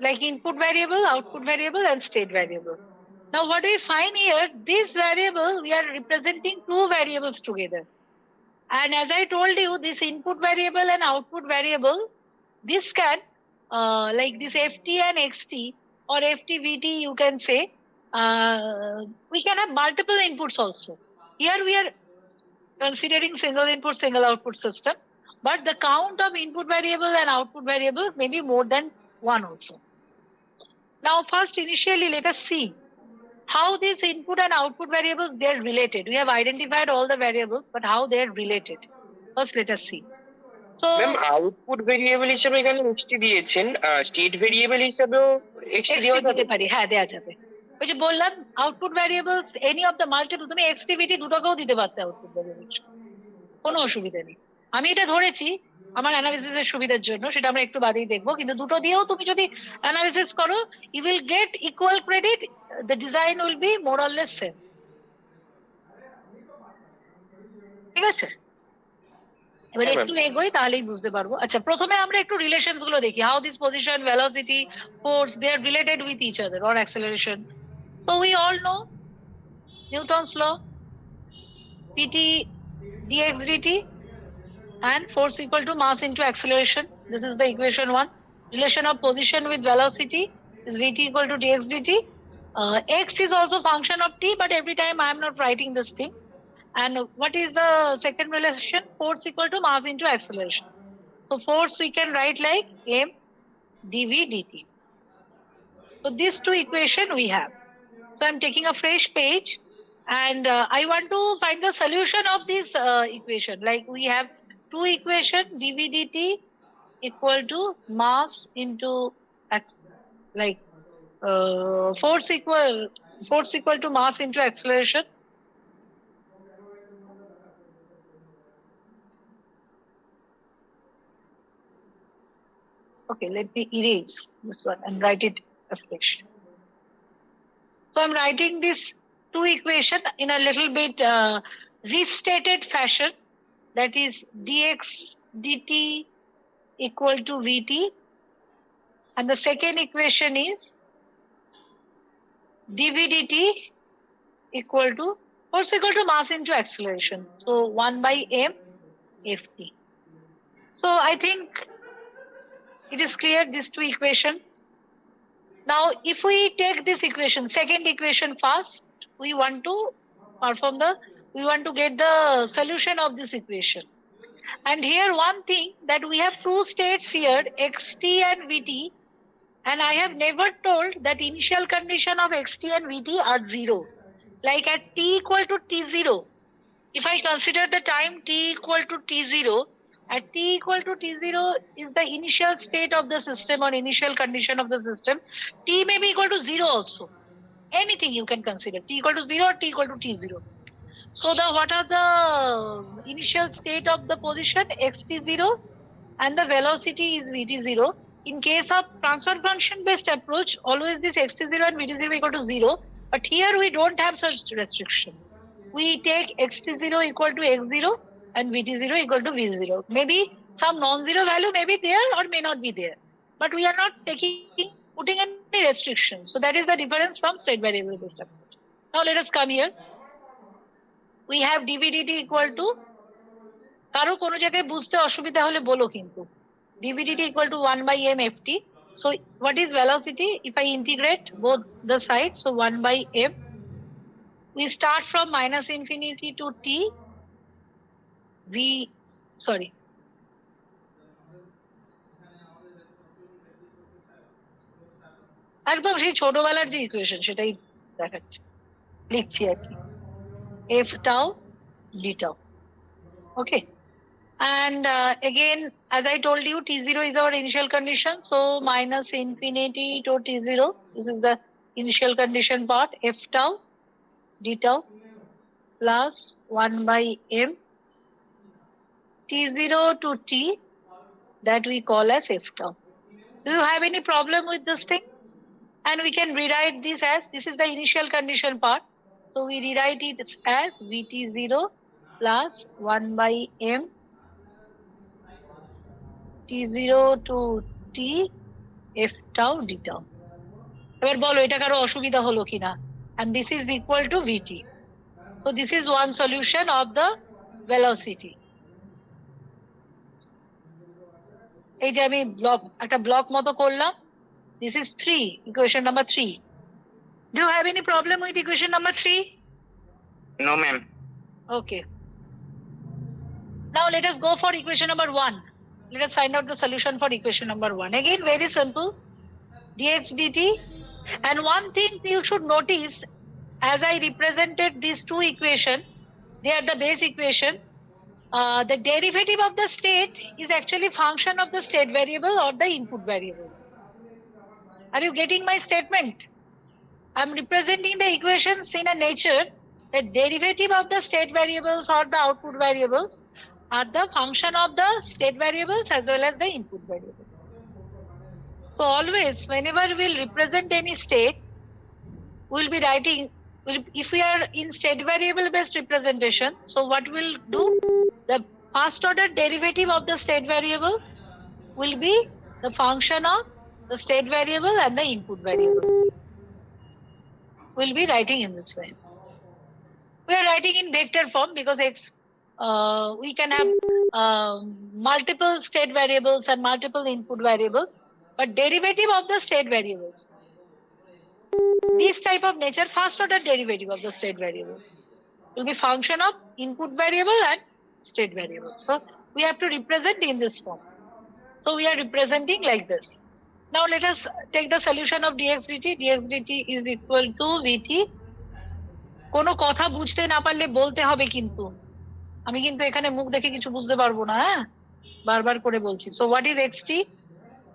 like input variable, output variable, and state variable. Now what we find here, this variable, we are representing 2 variables together. And as I told you, this input variable and output variable, this can, like this ft and xt, or ft, vt you can say, we can have multiple inputs also. Here we are considering single input, single output system, but the count of input variable and output variable may be more than 1 also. Now first initially let us see how these input and output variables, they are related. We have identified all the variables, but how they are related. First let us see. So ma'am output variable হিসেবে এখানে xt দিয়েছেন, state variable হিসেবেও xt xt দেওয়া দিতে যাবে? পারি, হ্যাঁ দেওয়া যাবে। ওই যে বললাম output variables any of the multiple, তুমি এক্সটিভিটি দুটোকেও দিতে পারতে আউটপুট ভ্যারিয়েবল, কোনো অসুবিধা নেই। আমি এটা ধরেছি আমার অ্যানালিসিসের সুবিধার জন্য, সেটা আমরা একটু বাদেই দেখবো। কিন্তু দুটো দিয়েও তুমি যদি অ্যানালিসিস করো, you will get equal credit, the design will be more or less same. ঠিক আছে, এবার একটু এগোই তাহলেই বুঝতে পারবো। আচ্ছা, প্রথমে আমরা একটু রিলেশনস গুলো দেখি, how this position, velocity, force, they are related with each other, or acceleration. So we all know Newton's law, pt dx dt, and force equal to mass into acceleration. This is the equation 1. relation of position with velocity is Vt equal to dx dt. X is also function of t, but every time I am not writing this thing. And what is the second relation? Force equal to mass into acceleration. So force we can write like m dv dt. So these two equation we have. So I'm taking a fresh page and I want to find the solution of this equation. Like we have two equation dv dt equal to mass into like force equal to mass into acceleration. Okay, let me erase this one and write it afresh. So I'm writing this two equation in a little bit restated fashion. That is dx dt equal to vt. And the second equation is dv dt equal to force equal to mass into acceleration. So 1 by m ft. So I think it is clear, these two equations. Now, if we take this equation, second equation first, we want to get the solution of this equation. And here one thing that we have two states here, xt and vt, and I have never told that initial condition of xt and vt are 0. Like at t equal to t0, if I consider the time t equal to t0, at t equal to t0 is the initial state of the system or initial condition of the system. T may be equal to 0 also. Anything you can consider. T equal to 0 or t equal to t0. So what are the initial state of the position? xt0 and the velocity is vt0. In case of transfer function based approach, always this xt0 and vt0 equal to 0. But here we don't have such restriction. We take xt0 equal to x0 and vt0 equal to v0. Maybe some non-zero value may be there or may not be there. But we are not putting any restriction. So that is the difference from state variable based approach. Now let us come here. We have dv dt equal to, কারো কোনো জায়গায় বুঝতে অসুবিধা হলে বলো কিন্তু, dv dt equal to 1 by m ft. So what is velocity? If I integrate both the sides, so 1 by m. We start from minus infinity to t. একদম সেই ছোটবেলার যে ইকুয়েশন সেটাই দেখাচ্ছি, লিখছি আর কি, f tau d tau. Okay. And again, as I told you, t0 is our initial condition. So minus infinity to t0, this is the initial condition part, f tau d tau plus 1 by m t0 to t, that we call as f tau. Do you have any problem with this thing? And we can rewrite this as, this is the initial condition part. So we rewrite it as vt0 plus 1 by m t0 to t f tau d tau. এবার বলো এটা কারো অসুবিধা হলো কিনা? And this is equal to vt. So this is one solution of the velocity. এই যে আমি একটা ব্লক মতো করলাম. This is 3, equation number 3. Do you have any problem with equation number 3? No, ma'am. Okay. Now let us go for equation number 1. Let us find out the solution for equation number 1. Again, very simple. Dx dt. And one thing you should notice, as I represented these two equations, they are the base equation. The derivative of the state is actually function of the state variable or the input variable. Are you getting my statement? I'm representing the equations in a nature that derivative of the state variables or the output variables are the function of the state variables as well as the input variable. So always, whenever we'll represent any state, we'll be writing, if we are in state variable based representation, so what we'll do, the first order derivative of the state variables will be the function of the state variable and the input variable. We'll be writing in this way. We are writing in vector form because we can have multiple state variables and multiple input variables. but derivative of the state variables. This type of nature, first order derivative of the state variables will be function of input variable and state variable. So we have to represent in this form. So we are representing like this. Now let us take the solution of dx dt. dx dt is equal to vt. কোনো কথা বুঝতে না পারলে বলতে হবে কিন্তু, আমি কিন্তু এখানে মুখ দেখে কিছু বুঝতে পারবো না, হ্যাঁ, বারবার করে বলছি। So what is xt?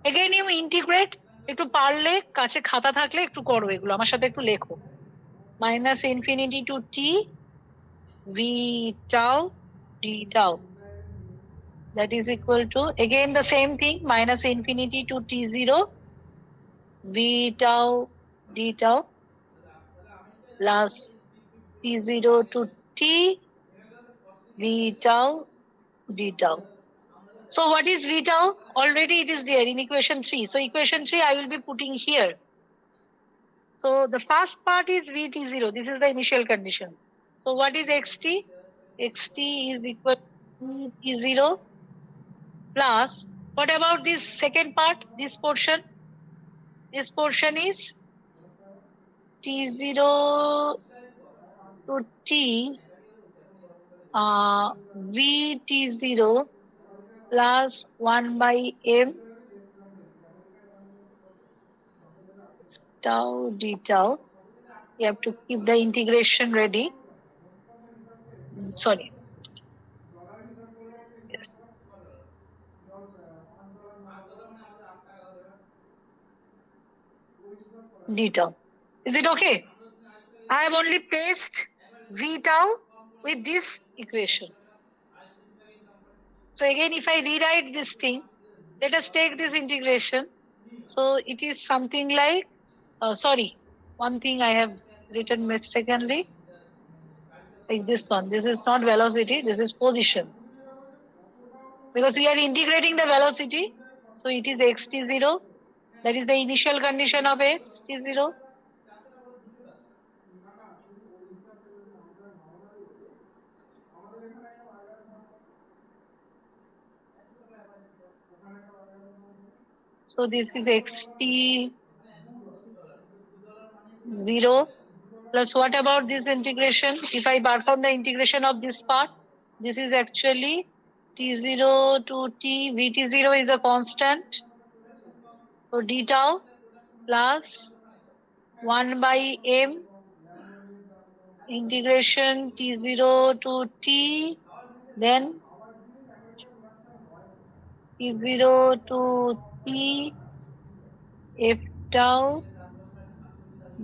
Again you integrate, একটু পারলে কাছে খাতা থাকলে একটু করো এগুলো, আমার সাথে একটু লেখো। Minus infinity two T V tau D tau, that is equal to, again the same thing, minus infinity to t0 v tau d tau plus t0 to t v tau d tau. So what is v tau? Already it is there in equation 3. So equation 3 I will be putting here. So the first part is vt0. This is the initial condition. So what is xt? Xt is equal to t0 plus, what about this second part, this portion? This portion is t0 to t v t0 plus 1 by m tau d tau. You have to keep the integration ready. Sorry. Yes. D tau. Is it okay? I have only placed v tau with this equation. So again, if I rewrite this thing, let us take this integration. So it is something like, sorry, one thing I have written mistakenly, like this one. This is not velocity, this is position. Because we are integrating the velocity, so it is xt0. That is the initial condition of xt0. So this is xt0 plus, what about this integration? If I perform the integration of this part, this is actually t0 to t, vt0 is a constant. So d tau plus 1 by m integration t0 to t, then t0 to t f tau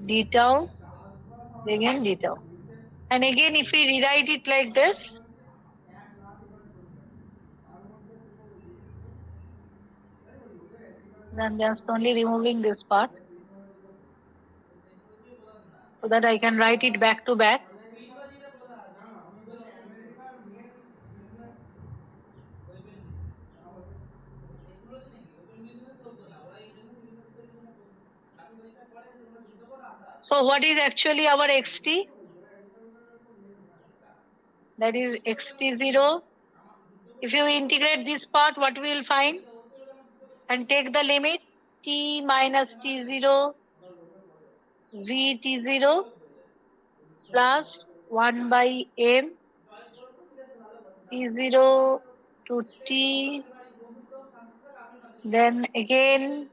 d tau, again d tau. And again, if we rewrite it like this, then just only removing this part so that I can write it back to back. So what is actually our xt? That is xt0. If you integrate this part, what we will find? And take the limit t minus t0 v t0 plus 1 by m t0 to t, then again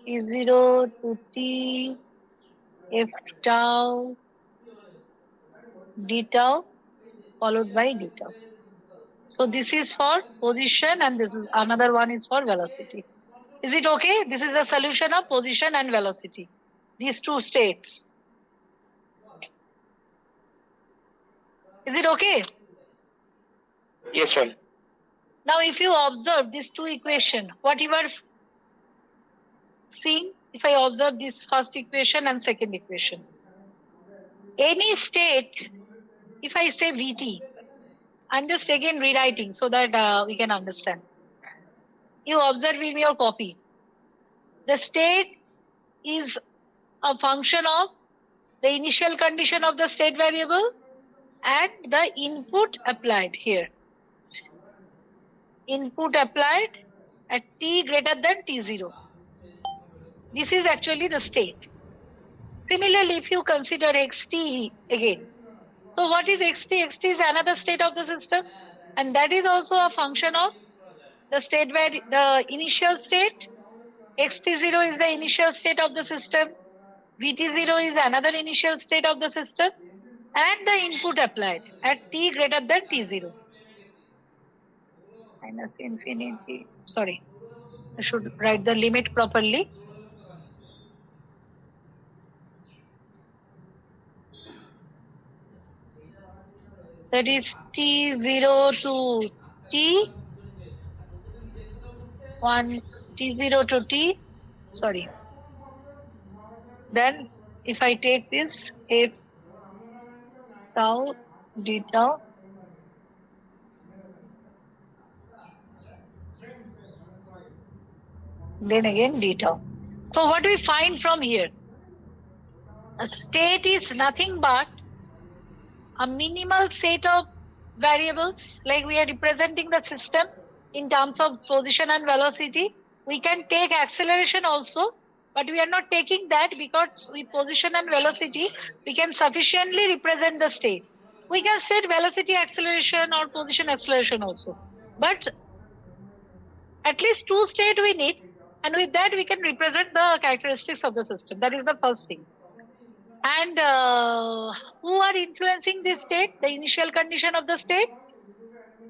t0 to t f tau d tau followed by d tau. So this is for position and this is another one is for velocity. Is it okay? This is a solution of position and velocity, these two states. Is it okay? Yes, ma'am. Now if you observe these two equations, what you are seeing, if I observe this first equation and second equation, any state, if I say vt, I'm just again rewriting so that we can understand. You observe in your copy. The state is a function of the initial condition of the state variable and the input applied here. Input applied at t greater than t0. This is actually the state. Similarly, if you consider xt again, so what is xt? Xt is another state of the system, and that is also a function of the state where the initial state. xt0 is the initial state of the system. Vt0 is another initial state of the system, and the input applied at t greater than t0. Minus infinity. Sorry, I should write the limit properly. That is t0 to t, 1 t0 to t, sorry. Then if I take this f tau d tau, then again d tau. So what we find from here? A state is nothing but a minimal set of variables, like we are representing the system in terms of position and velocity. We can take acceleration also, but we are not taking that because with position and velocity, we can sufficiently represent the state. We can state velocity acceleration or position acceleration also. But at least two states we need, and with that we can represent the characteristics of the system. That is the first thing. And who are influencing this state? The initial condition of the state,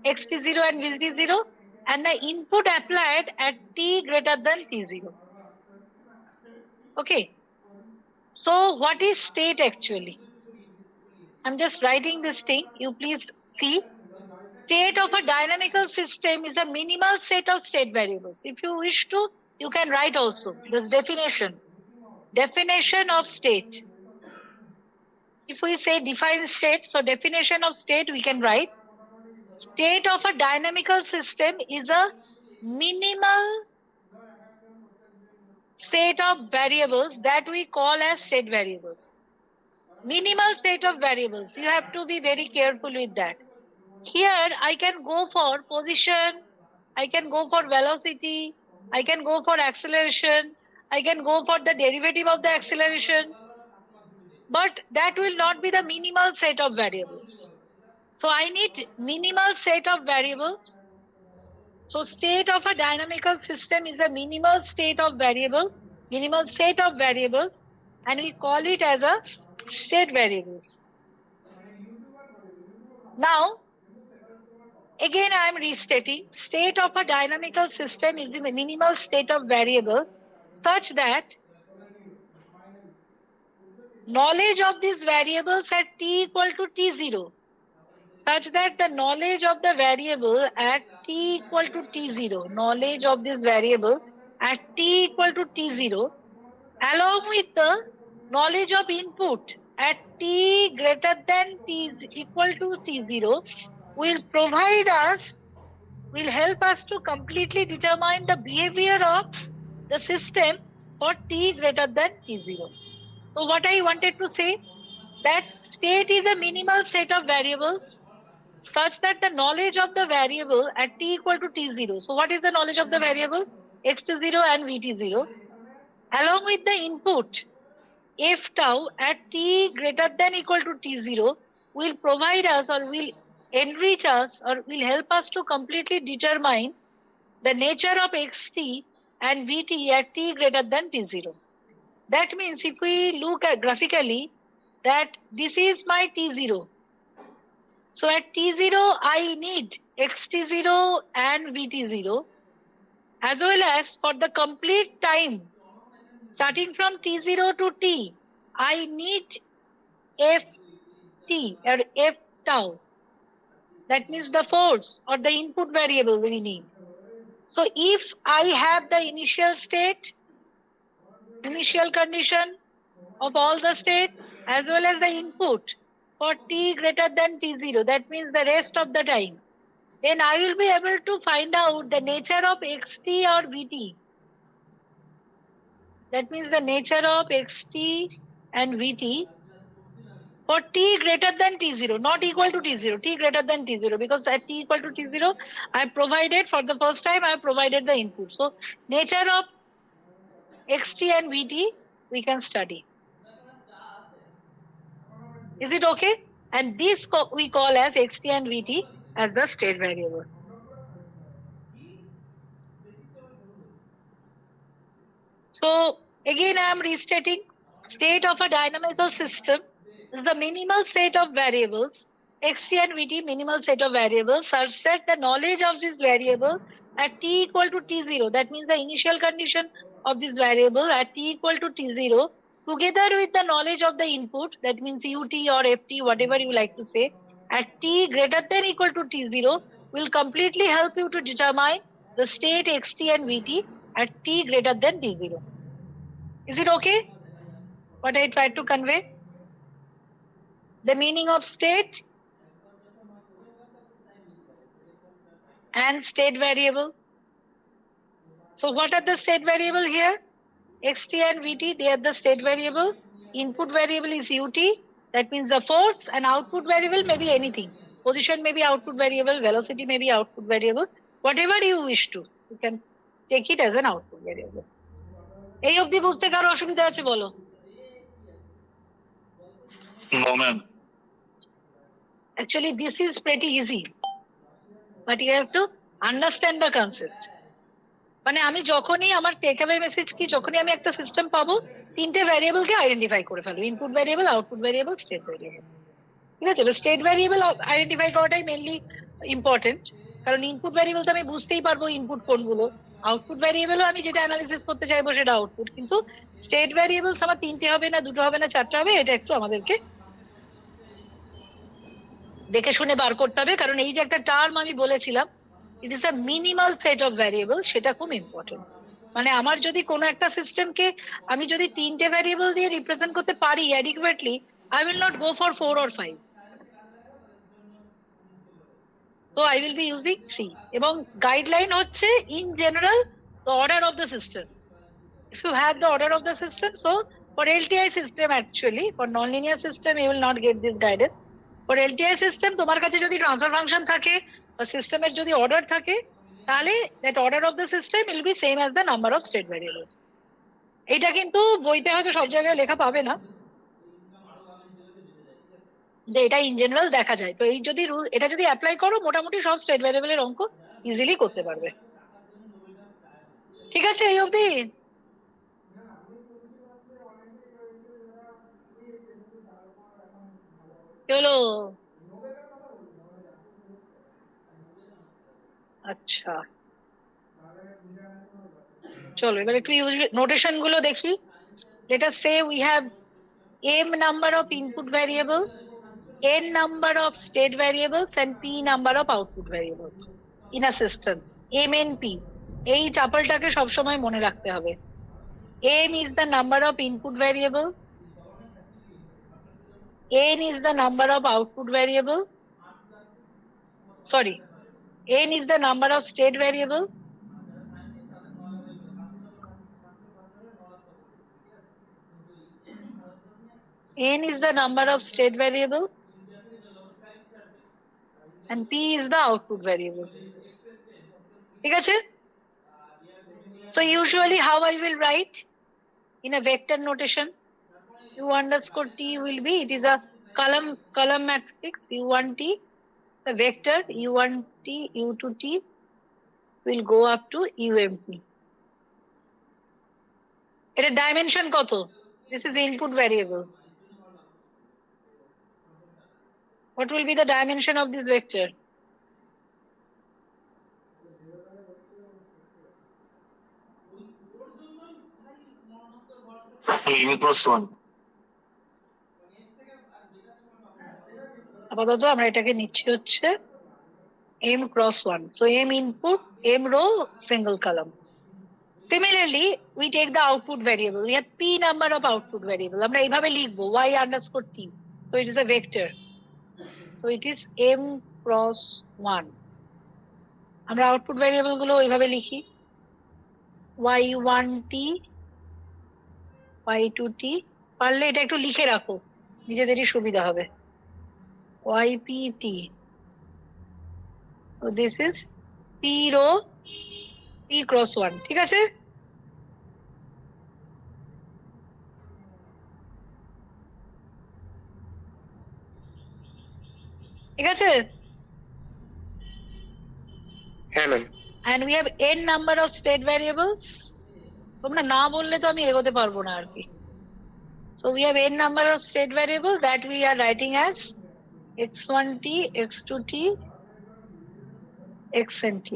xt0 and vt0, and the input applied at t greater than t0. Okay. So what is state actually? I'm just writing this thing. You please see. State of a dynamical system is a minimal set of state variables. If you wish to, you can write also this definition. Definition of state. If we say define state, so definition of state we can write. State of a dynamical system is a minimal set of variables that we call as state variables. Minimal set of variables. You have to be very careful with that. Here I can go for position, I can go for velocity, I can go for acceleration, I can go for the derivative of the acceleration, but that will not be the minimal set of variables. So I need minimal set of variables. So state of a dynamical system is a minimal state of variables, minimal set of variables, and we call it as a state variables. Now, again I am restating, state of a dynamical system is the minimal state of variable such that knowledge of these variables at t equal to t0, such that the knowledge of the variable at t equal to t0, knowledge of this variable at t equal to t0, along with the knowledge of input at t greater than t equal to t0 will provide us, will help us to completely determine the behavior of the system for t greater than t0. So what I wanted to say, that state is a minimal set of variables such that the knowledge of the variable at t equal to t0. So what is the knowledge of the variable? X0 and Vt0, along with the input f tau at t greater than equal to t0 will provide us or will enrich us or will help us to completely determine the nature of xt and vt at t greater than t0. That means if we look at graphically, that this is my t0. So at t0, I need xt0 and vt0, as well as for the complete time, starting from t0 to t, I need ft or f tau. That means the force or the input variable we need. So if I have the initial state, initial condition of all the state, as well as the input for t greater than t0, that means the rest of the time, then I will be able to find out the nature of xt or vt. That means the nature of xt and vt for t greater than t0, not equal to t0, t greater than t0, because at t equal to t0, I have provided, for the first time, I have provided the input. So nature of xt and vt, we can study. Is it okay? And this we call as xt and vt as the state variable. So again, I am restating, state of a dynamical system is the minimal set of variables, xt and vt, minimal set of variables, such that the knowledge of this variable at t equal to t0, that means the initial condition of this variable at t equal to t0, together with the knowledge of the input, that means ut or ft, whatever you like to say, at t greater than equal to t0, will completely help you to determine the state xt and vt at t greater than t0. Is it okay? What I tried to convey? The meaning of state and state variable. So what are the state variable here? xt and vt, they are the state variable. Input variable is ut, that means the force, and output variable may be anything. Position may be output variable, velocity may be output variable. Whatever you wish to, you can take it as an output variable. এই অবধি বুঝতে কারো অসুবিধা আছে বলো? No, ma'am. Actually, this is pretty easy, but you have to understand the concept. মানে আমি যখনই আমার টেক অ্যাওয়ে মেসেজ কি, যখনই আমি একটা সিস্টেম পাবো, তিনটে ভ্যারিয়েবলকে আইডেন্টিফাই করে ফেলবো, input variable, output variable, state variable. ঠিক আছে, স্টেট ভ্যারিয়েবল আইডেন্টিফাই করাটাই মেনলি ইম্পর্টেন্ট, কারণ ইনপুট ভ্যারিয়েবল তো আমি বুঝতেই পারবো ইনপুট কোনগুলো, আউটপুট ভ্যারিয়েবলও আমি যেটা অ্যানালিসিস করতে চাইবো সেটা আউটপুট, কিন্তু স্টেট ভ্যারিয়েবলস আমার তিনটে হবে না, দুটো হবে না, চারটে হবে, এটা একটু আমাদেরকে দেখে শুনে বার করতে হবে, কারণ এই যে একটা টার্ম আমি বলেছিলাম, ইট ইস আ মিনিমাল সেট অফ ভ্যারিয়েবল, সেটা খুব ইম্পর্টেন্ট। মানে আমার যদি কোনো একটা সিস্টেমকে আমি যদি তিনটে ভ্যারিয়েবল দিয়ে রিপ্রেজেন্ট করতে পারি adequately, I will not go for 4 or 5. So I will be using 3. এবং গাইডলাইন হচ্ছে in general the order of the system. If you have the order of the system, so for LTI system actually, for non-linear system you will not get this guidance. For LTI system তোমার কাছে যদি transfer function থাকে বা সিস্টেমের যদি order থাকে, তাহলে that order of the system will be same as the number of state variables. এটা কিন্তু বইতে হয়তো সব জায়গায় লেখা পাবে না, যে এটা ইন জেনারেল দেখা যায়। তো এই যদি রুল, এটা যদি অ্যাপ্লাই করো, মোটামুটি সব স্টেট ভ্যারিয়েবলের অঙ্ক ইজিলি করতে পারবে। ঠিক আছে এই অবধি? চলো, আচ্ছা চলো এবার একটু নোটেশন গুলো দেখি। Let us say we have m number of input variable, n number of state variables, and p number of output variables in a system. m n p, এই টাপলটাকে সবসময় মনে রাখতে হবে। m is the number of input variable, n is the number of output variable, sorry, n is the number of state variable, n is the number of state variable, and p is the output variable. ঠিক আছে? So usually how I will write in a vector notation, u underscore t will be, it is a column matrix, u1t, the vector u1t, u2t will go up to ump. এটা dimension কত? This is input variable. What will be the dimension of this vector? m+1. আপাতত আমরা এটাকে নিচ্ছি হচ্ছে m×1. So m input, m row, single column. Similarly, we take the output variable. We have p number of output variable. আমরা এইভাবে লিখবো y underscore t. So it is a vector. So it is m×1. আমরা output variable গুলো এইভাবে লিখি, y1t, y2t, পারলে এটা একটু লিখে রাখো, নিজেদেরই সুবিধা হবে। YPT. So this is P row P cross 1. ঠিক আছে? ঠিক আছে? হ্যাঁ ma'am. And we have n number of state variables. তোমরা না বললে তো আমি এগোতে পারবো না আর কি। So we have n number of state variables that we are writing as x1t, x2t, xnt.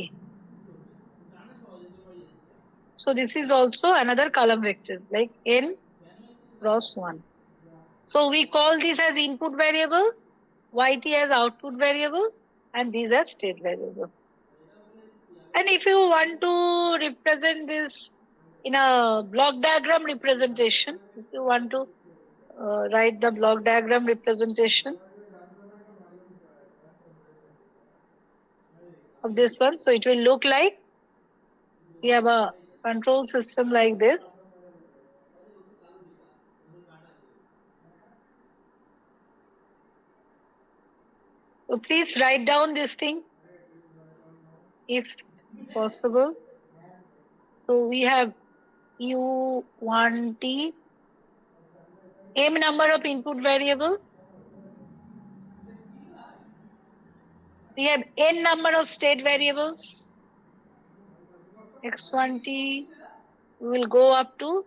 So this is also another column vector like n cross 1. So we call this as input variable, yt as output variable, and these as state variable. And if you want to represent this in a block diagram representation, if you want to write the block diagram representation of this one, so it will look like we have a control system like this. So please write down this thing if possible. So we have U1T, m number of input variable. We have n number of state variables. X1T will go up to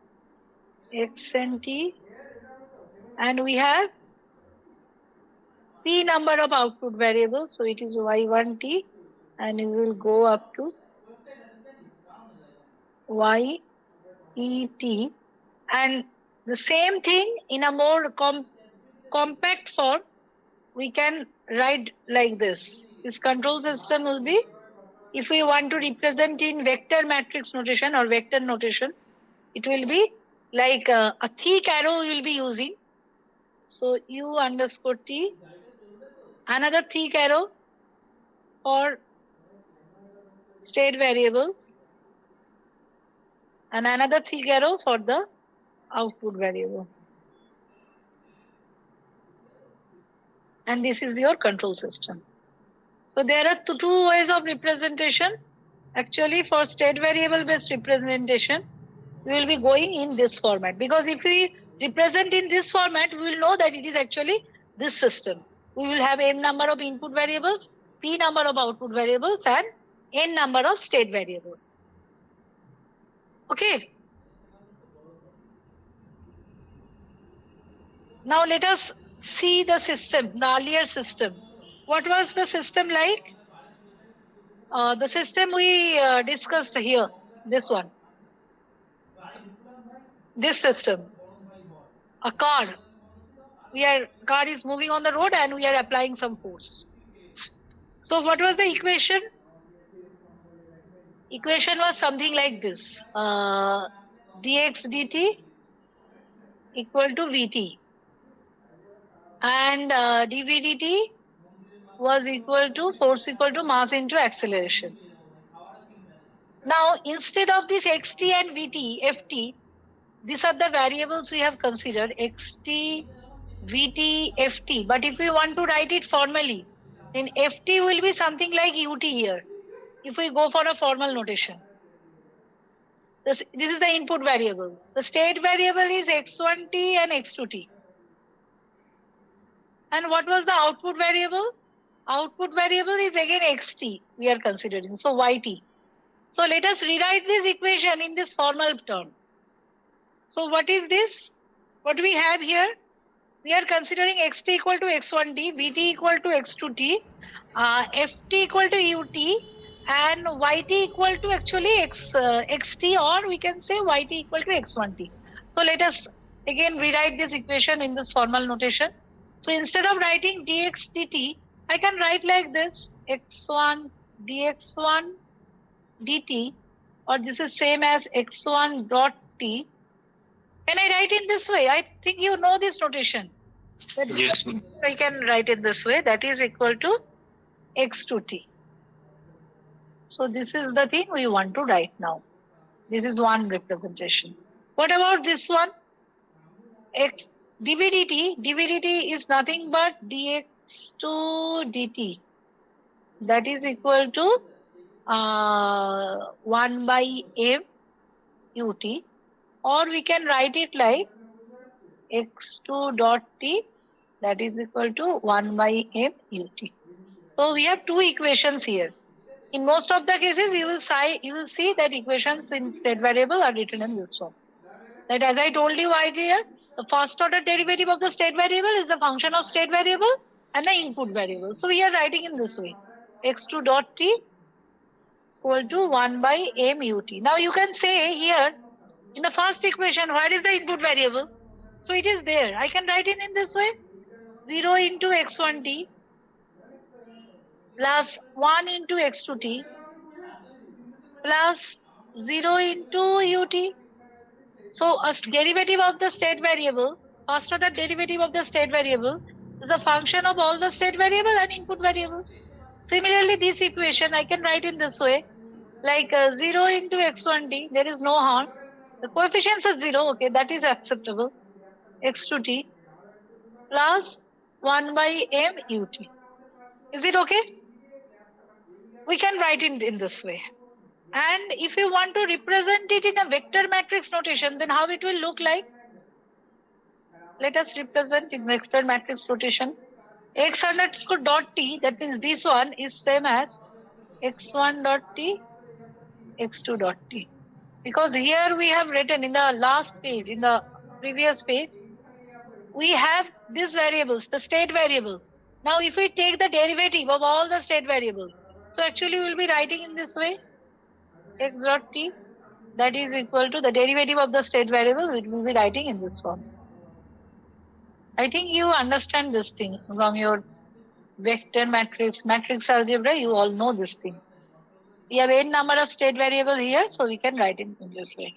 XNT, and we have P number of output variables. So it is Y1T, and it will go up to YET, and the same thing in a more compact form we can write like this. This control system will be, if we want to represent in vector matrix notation or vector notation, it will be like a thick arrow we will be using. So U underscore T, another thick arrow for state variables, and another thick arrow for the output variable. And this is your control system. So there are two ways of representation. Actually, for state variable based representation, we will be going in this format, because if we represent in this format, we will know that it is actually this system. We will have m number of input variables, p number of output variables, and n number of state variables. Okay. Now let us see the system, the earlier system. What was the system like? The system we discussed here, this one. This system, a car. Car is moving on the road and we are applying some force. So what was the equation? Equation was something like this. Dx dt equal to Vt. And dv dt was equal to force equal to mass into acceleration. Now, instead of this xt and vt, ft, these are the variables we have considered, xt, vt, ft. But if we want to write it formally, then ft will be something like ut here, if we go for a formal notation. This is the input variable. The state variable is x1t and x2t. And what was the output variable? Output variable is again xt we are considering, so yt. So let us rewrite this equation in this formal term. So what is this? What we have here? We are considering xt equal to x1t, vt equal to x2t, ft equal to ut, and yt equal to actually xt, or we can say yt equal to x1t. So let us again rewrite this equation in this formal notation. So instead of writing dx dt, I can write like this, x1 dx1 dt, or this is same as x1 dot t. Can I write in this way? I think you know this notation. Yes. I can write it this way, that is equal to x2t. So this is the thing we want to write now. This is one representation. What about this one? dv dt is nothing but dx to dt. That is equal to 1 by m ut, or we can write it like x2 dot t, that is equal to 1 by m ut. So we have two equations here. In most of the cases, you will see that equations in state variable are written in this form. That, as I told you earlier, the first order derivative of the state variable is the function of state variable and the input variable. So we are writing in this way: x2 dot t equal to 1 by m ut. Now you can say here in the first equation, where is the input variable? So it is there. I can write it in this way: 0 into x1t plus 1 into x2t plus 0 into ut. So a derivative of the state variable, first order derivative of the state variable, is a function of all the state variable and input variables. Similarly, this equation I can write in this way, like 0 into x1t, there is no harm. The coefficients are 0, okay, that is acceptable. x2t plus 1 by m ut. Is it okay? We can write it in this way. And if you want to represent it in a vector matrix notation, then how it will look like? Let us represent in vector matrix notation. X underscore dot t, that means this one is same as x1 dot t, x2 dot t. Because here we have written in the last page, in the previous page, we have these variables, the state variable. Now if we take the derivative of all the state variables, so actually we will be writing in this way: x dot t, that is equal to the derivative of the state variable, which we will be writing in this form. I think you understand this thing from your vector matrix algebra. You all know this thing. We have n number of state variable here, so we can write it in this way.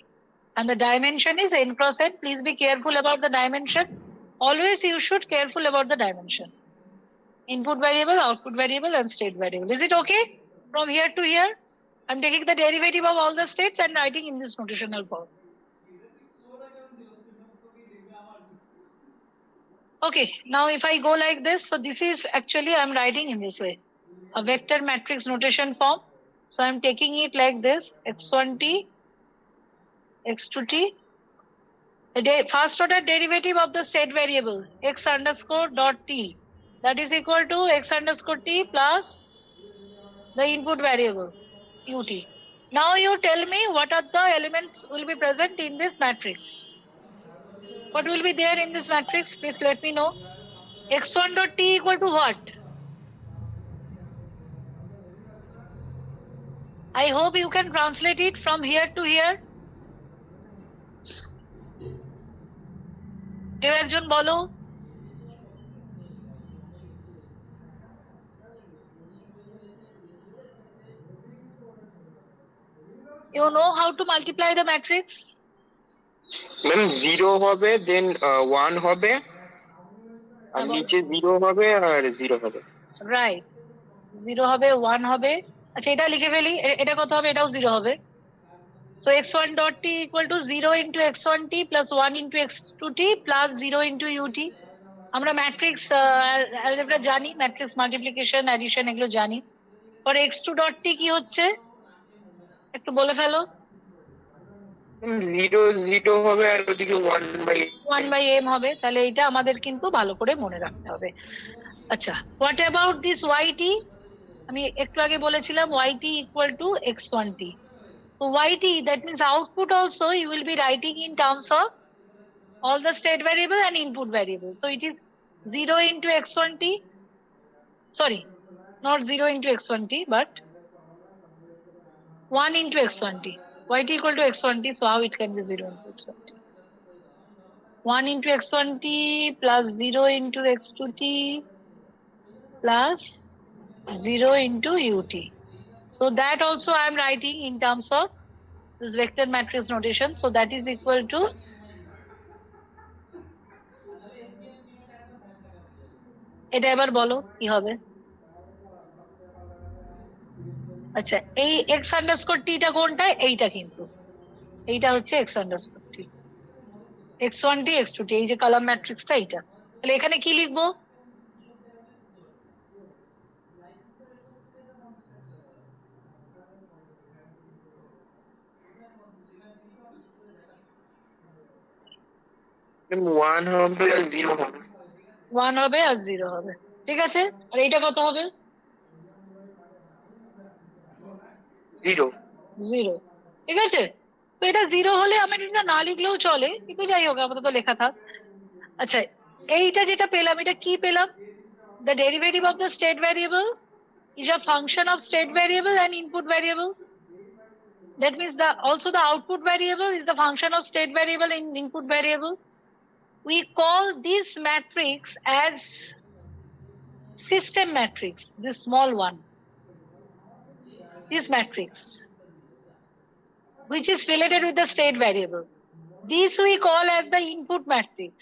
And the dimension is n cross n. Please be careful about the dimension. Always you should careful about the dimension. Input variable, output variable, and state variable. Is it okay? From here to here, I'm taking the derivative of all the states and writing in this notational form. Okay, now if I go like this, so this is actually I'm writing in this way, a vector matrix notation form. So I'm taking it like this: x1t, x2t, the first order derivative of the state variable x underscore dot t, that is equal to x underscore t plus the input variable ut. Now you tell me what are the elements will be present in this matrix. What will be there in this matrix? Please let me know. x1 dot t equal to what? I hope you can translate it from here to here. কেউ একজন বলো। You know how to multiply the matrix? Ma'am 0 হবে, দেন 1 হবে, আর নিচে 0 হবে আর 0 হবে। Right, 0 হবে, 1 হবে। আচ্ছা, এটা লিখে ফেলি, এটা কত হবে? এটাও 0 হবে। So x1 dot t equal to 0 into x1t plus 1 into x2t plus 0 into ut. আমরা ম্যাট্রিক্স অ্যালজেব্রা জানি, ম্যাট্রিক্স মাল্টিপ্লিকেশন, অ্যাডিশন এগুলো জানি। পরে x2 dot t কি হচ্ছে একটু বলে ফেলো। 0 0 হবে আর ওদিকে 1 by m হবে। তাহলে এটা আমাদের কিন্তু ভালো করে মনে রাখতে হবে। আচ্ছা, হোয়াট অ্যাবাউট দিস yt? আমি একটু আগে বলেছিলাম yt equal to x1t. So yt, that means output also you will be writing in terms of all the state variable and input variable. So it is 0 into x1t, sorry, not 0 into x1t, but 1 into x1t. Yt equal to x1t, so how it can be 0 into x1t? 1 into x1t plus 0 into x2t plus 0 into ut. So that also I am writing in terms of this vector matrix notation. So that is equal to এটা এবার বলো কি হবে। আচ্ছা, এই x underscore টি টা কোনটা? এইটা, কিন্তু এইটা হচ্ছে x আন্ডারস্কোর টি। x1t x2t এই যে কলাম ম্যাট্রিক্সটা এটা, তাহলে এখানে কি লিখবো? ওয়ান হবে আর জিরো হবে। 1 হবে আর 0 হবে, ঠিক আছে। আর এইটা কত হবে? জিরো। 0, ঠিক আছে। তো এটা 0 হলে আমি এটা না লিখলেও চলে, কিন্তু যাই হোক আপাতত লেখা থাক। আচ্ছা, এইটা যেটা পেলাম, এটা কি পেলাম? The derivative of the state variable is a function of state variable and input variable. That means also the output variable is the function of state variable and input variable. We call this matrix as system matrix, this small one. This matrix, which is related with the state variable. This we call as the input matrix.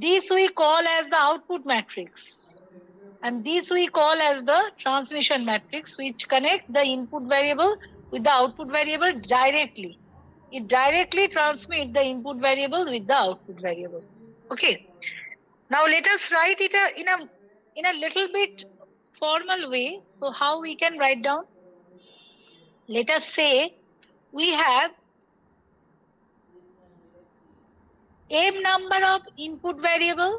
This we call as the output matrix. And this we call as the transmission matrix, which connect the input variable with the output variable directly. It directly transmits the input variable with the output variable. Okay. Now let us write it in a little bit formal way. So how we can write down? Let us say we have m number of input variable,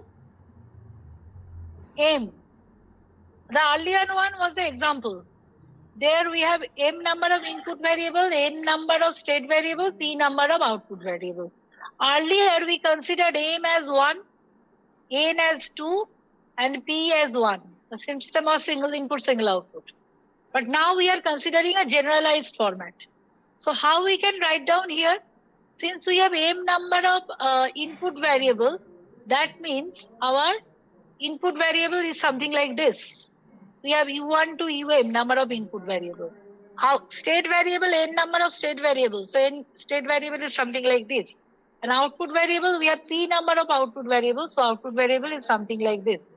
m. The earlier one was the example. There we have m number of input variable, n number of state variable, p number of output variable. Earlier we considered m as 1, n as 2, and p as 1. The system of single input, single output. But now we are considering a generalized format. So how we can write down here? Since we have m number of input variable, that means our input variable is something like this. We have u1 to um number of input variable. Our state variable, n number of state variables. So n state variable is something like this. And output variable, we have p number of output variables. So output variable is something like this.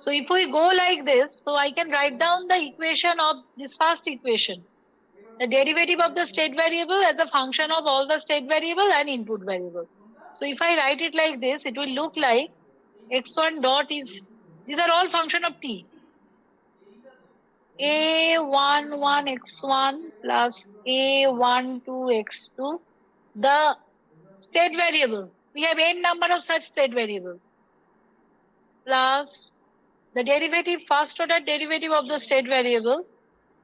So if we go like this, so I can write down the equation of this first equation. The derivative of the state variable as a function of all the state variable and input variable. So if I write it like this, it will look like x1 dot is, these are all function of t. A11 x1 plus A12 x2. The state variable, we have n number of such state variables, plus the derivative, first order derivative of the state variable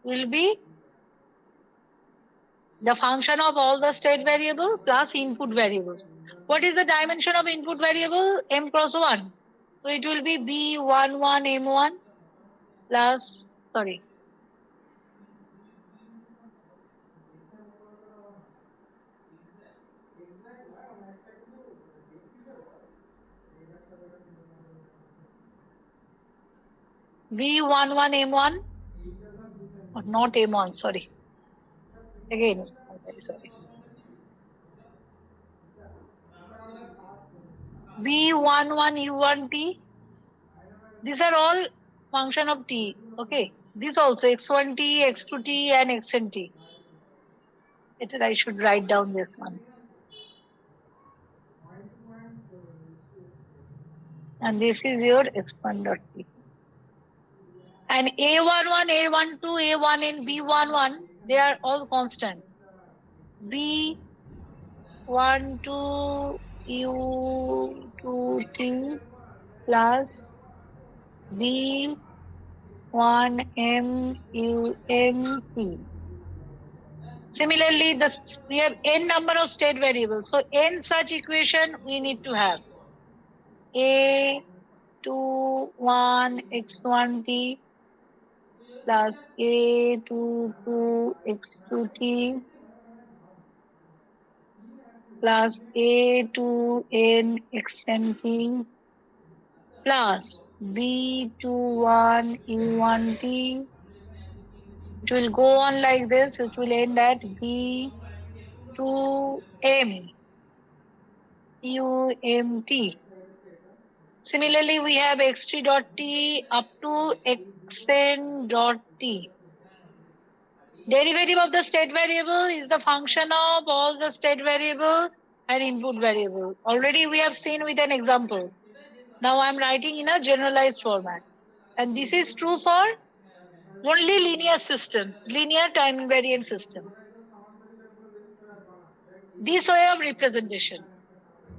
will be the function of all the state variable plus input variables. What is the dimension of input variable? M cross 1. So it will be B11 M1 plus, sorry, B11 M1, or not M1, sorry. Again, I'm very sorry. B11 U1T. These are all function of T. Okay. This also X1T, X2T, and XNT. Better I should write down this one. And this is your X1 dot T. And A11, A12, A1, and B11, they are all constant. B12 U2T plus B1M UMT. Similarly, we have n number of state variables. So n such equation we need to have. A21 x1t plus A22 x2t plus A2n xnt plus B21 U1t. It will go on like this. It will end at B2M UMT. Similarly, we have x3 dot t up to xn dot t. Derivative of the state variable is the function of all the state variable and input variable. Already we have seen with an example. Now I'm writing in a generalized format. And this is true for only linear system, linear time invariant system. This way of representation.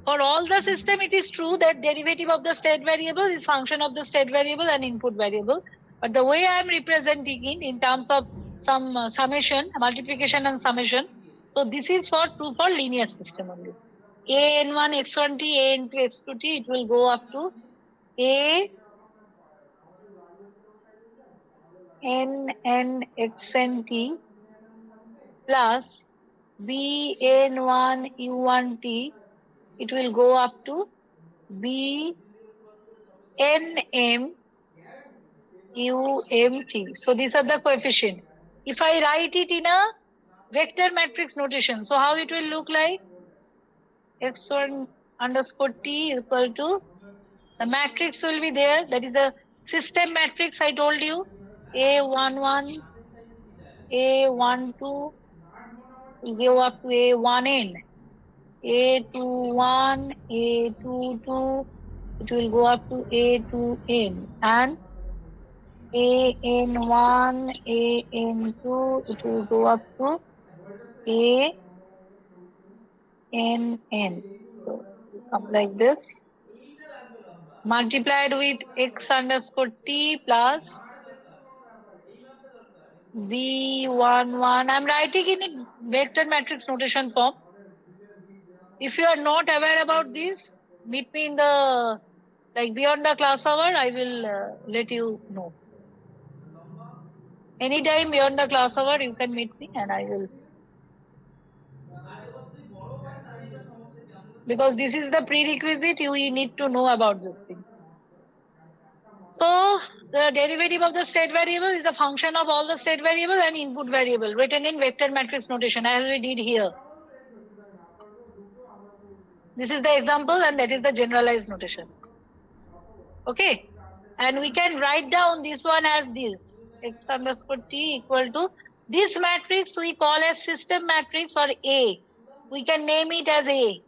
For all the system, it is true that derivative of the state variable is function of the state variable and input variable. But the way I am representing it in terms of some summation, multiplication and summation, so this is for true for linear system only. A n1 x1t, a n2 x2t, it will go up to a n xnt plus b n1 u1t, it will go up to b nm umt. So these are the coefficient. If I write it in a vector matrix notation, so how it will look like? x1 underscore t equal to, the matrix will be there, that is a system matrix I told you, a11, a12 will go up to a1n, a21, a22, it will go up to a2n, and an1, an2, it will go up to ann. So come like this, multiplied with x underscore t plus b11. I'm writing in a vector matrix notation form. If you are not aware about this, meet me in the, like beyond the class hour, I will let you know. Anytime beyond the class hour, you can meet me and I will. Because this is the prerequisite, you need to know about this thing. So the derivative of the state variable is a function of all the state variable and input variable written in vector matrix notation as we did here. This is the example and that is the generalized notation. Okay. And we can write down this one as this, x underscore t equal to, this matrix we call as system matrix or A. We can name it as A.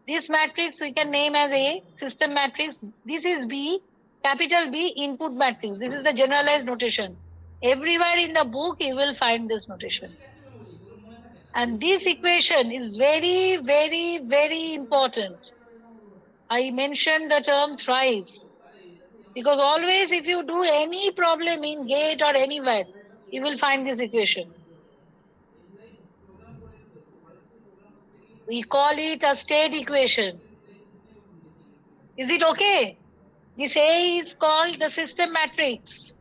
This matrix we can name as A, system matrix. This is B, capital B, input matrix. This is the generalized notation. Everywhere in the book you will find this notation. And this equation is very, very, very important. I mentioned the term thrice. Because always if you do any problem in GATE or anywhere, you will find this equation. We call it a state equation. Is it okay? This A is called the system matrix.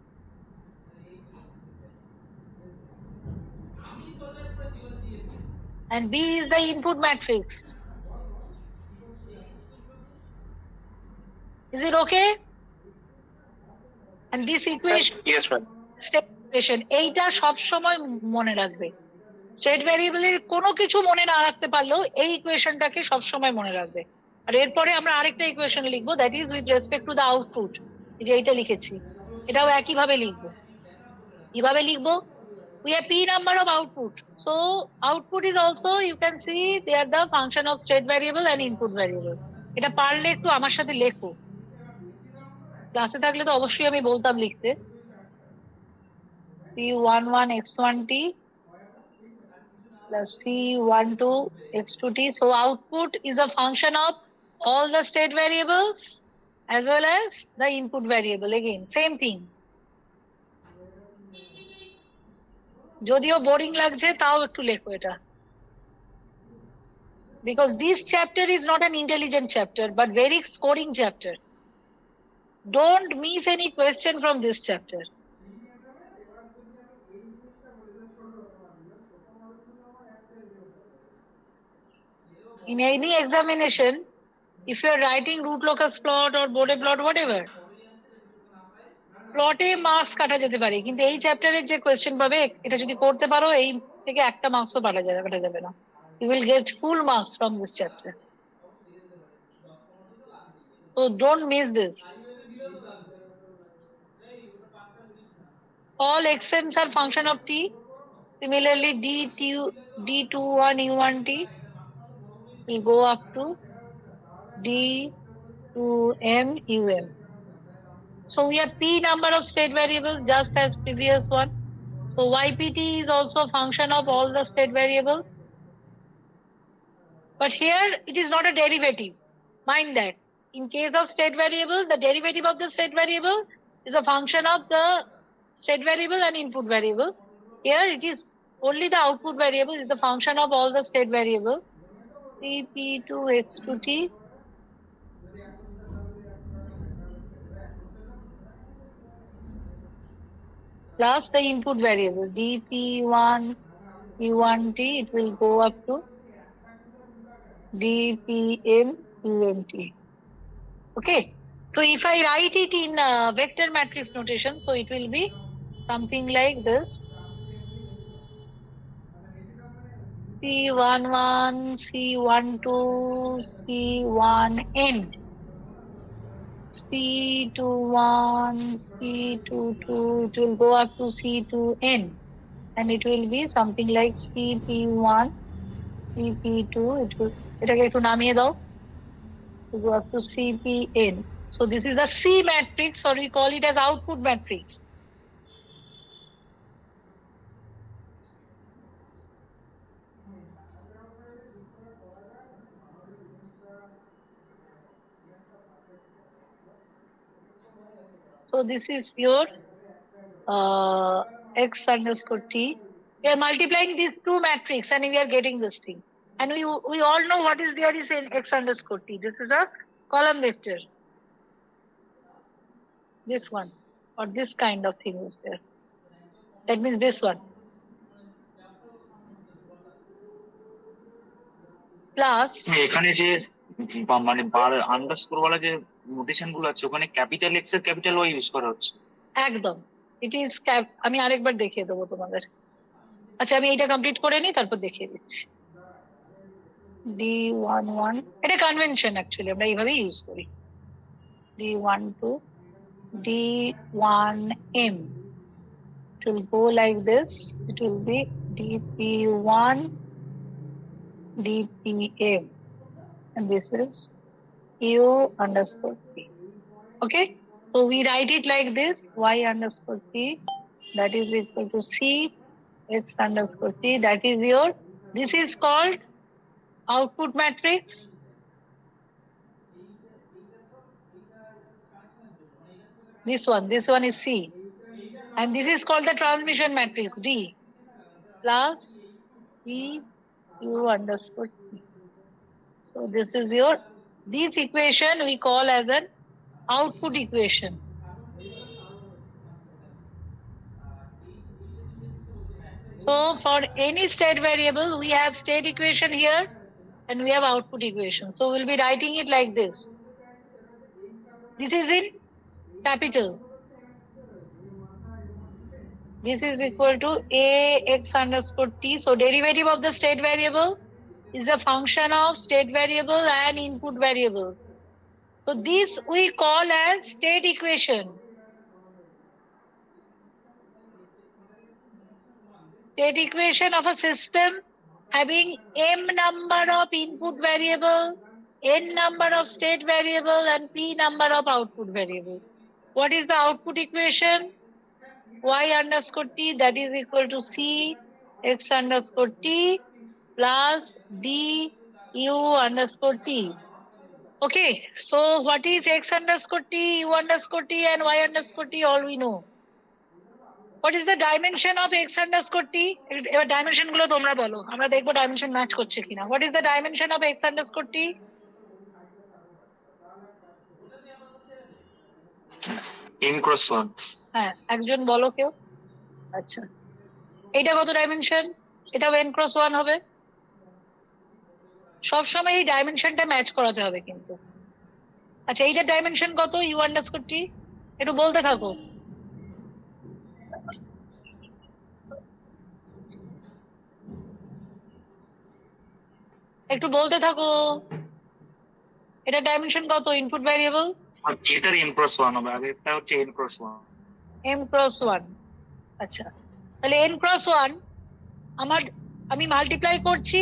And B is the input matrix. Is it okay? And this equation, Yes, ma'am. state equation, এইটা সব সময় মনে রাখবে। State ভ্যারিয়েবলের কোনো কিছু মনে না রাখতে পারলেও এই ইকুয়েশনটাকে সব সময় মনে রাখবে। আর এরপরে আমরা আরেকটা ইকুয়েশন লিখবো, that is with respect to the output. এই যে এইটা লিখেছি, এটাও একইভাবে লিখবো। কিভাবে লিখবো? We have p number of output. So output is also, you can see they are the function of state variable and input variable. এটা পারলে একটু আমার সাথে লেখো। ক্লাসে থাকলে তো অবশ্যই আমি বলতাম লিখতে। C11 x1t plus C12 x2t. So output is a function of all the state variables as well as the input variable. Again, same thing. যদিও বোরিং লাগছে তাও একটু লেখো এটা, because this chapter is not an intelligent chapter but very scoring chapter. Don't miss any question from this chapter. In any examination, if you are writing root locus plot or Bode plot, whatever, প্লটে marks কাটা যেতে পারে, কিন্তু এই চ্যাপ্টারের যে question পাবে এটা যদি করতে পারো এই থেকে একটা মার্কসও কাটা যাবে না। You will get full marks from this chapter. So don't miss this. All xn's are function of t. Similarly, D21 U1T will go up to D2M UM. So we have P number of state variables just as previous one. So YPT is also a function of all the state variables. But here it is not a derivative. Mind that. In case of state variable, the derivative of the state variable is a function of the state variable and input variable. Here it is only the output variable is a function of all the state variable. P2 x2t plus the input variable dp1 u1t, it will go up to dpm umt. Okay, so if I write it in vector matrix notation, so it will be something like this: C11, C12, C1n, C21, C22, it will go up to C2n, and it will be something like CP1, CP2, it will, এটাকে একটু নামিয়ে দাও, to go up to CPN. So this is a C matrix, or we call it as output matrix. So this is your x underscore t. We are multiplying these two matrices and we are getting this thing. And we all know what is there is in x underscore t. This is a column vector. This one, or this kind of thing is there. That means this one. Plus, এখানে যে মানে বার underscore ওয়ালা যে notation গুলো আছে ওখানে capital x এর capital Y use করা হচ্ছে একদম ইট ইজ আমি আরেকবার দেখিয়ে দেবো তোমাদের। আচ্ছা, আমি এইটা কমপ্লিট করে নিই, তারপর দেখিয়ে দিচ্ছি। D11, এটা কনভেনশন অ্যাকচুয়ালি, আমরা এইভাবেই ইউজ করি। D12, D1M, it will go like this, it will be DP1, DPM, and this is U underscore P. Okay, so we write it like this: Y underscore P, that is equal to C X underscore T, that is your, this is called output matrix. This one is C, and this is called the transmission matrix D plus E U underscore T. So this is your, this equation we call as an output equation. So for any state variable, we have state equation here and we have output equation. So we'll be writing it like this. This is in capital. This is equal to A X underscore T. So derivative of the state variable is a function of state variable and input variable. So this we call as state equation. State equation of a system having m number of input variable, n number of state variable, and p number of output variable. What is the output equation? Y underscore t, that is equal to C X underscore T plus D U underscore T. Okay, so what is X underscore T, U underscore T, and Y underscore T? All we know. What is the dimension of X underscore T? এবার dimension গুলো তোমরা বলো, আমরা দেখবো dimension match করছে কিনা। What is the dimension of X underscore T? n cross 1 হ্যাঁ, একজন বলো কেউ। আচ্ছা, এটা কত ডাইমেনশন? এটাও n cross 1 হবে। সবসময় এই ডাইমেনশনটা ম্যাচ করাতে হবে কিন্তু। আচ্ছা, এইটার ডাইমেনশন কত? U underscore T, একটু বলতে থাকো। একটু বলতে থাকো, এটা ডাইমেনশন কত? ইনপুট ভ্যারিয়েবল এটার n cross 1 হবে, আগেরটা হচ্ছে n cross 1 m cross 1। আচ্ছা, তাহলে n cross 1 আমি মাল্টিপ্লাই করছি,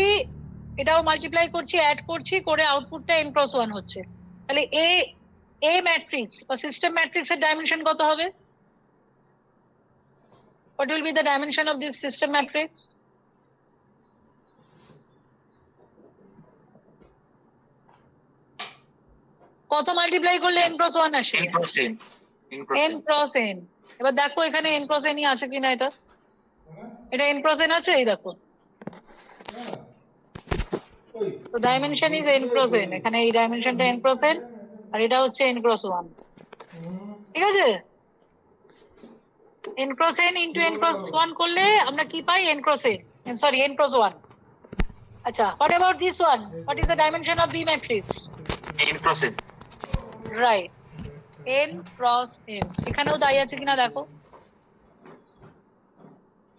এটাও মাল্টিপ্লাই করছি, অ্যাড করছি, করে আউটপুটটা n ক্রস 1 হচ্ছে। তাহলে এ ম্যাট্রিক্স বা সিস্টেম ম্যাট্রিক্সের ডাইমেনশন কত হবে? What will be the dimension of this system matrix? কত মাল্টিপ্লাই করলে n ক্রস 1 আসে? n cross n n cross n। এবার দেখো এখানে n ক্রস n ই আছে কিনা, এটা n ক্রস n আছে, এই দেখো। তো dimension is n cross n, এখানে এই ডাইমেনশনটা n ক্রস n আর এটা হচ্ছে n ক্রস 1, ঠিক আছে? n cross n into n cross 1 করলে আমরা কি পাই? n cross n, sorry n cross 1। আচ্ছা, what about this one? What is the dimension of B matrix? n cross n Right, n cross m। এখানেও তাই আছে কিনা দেখো,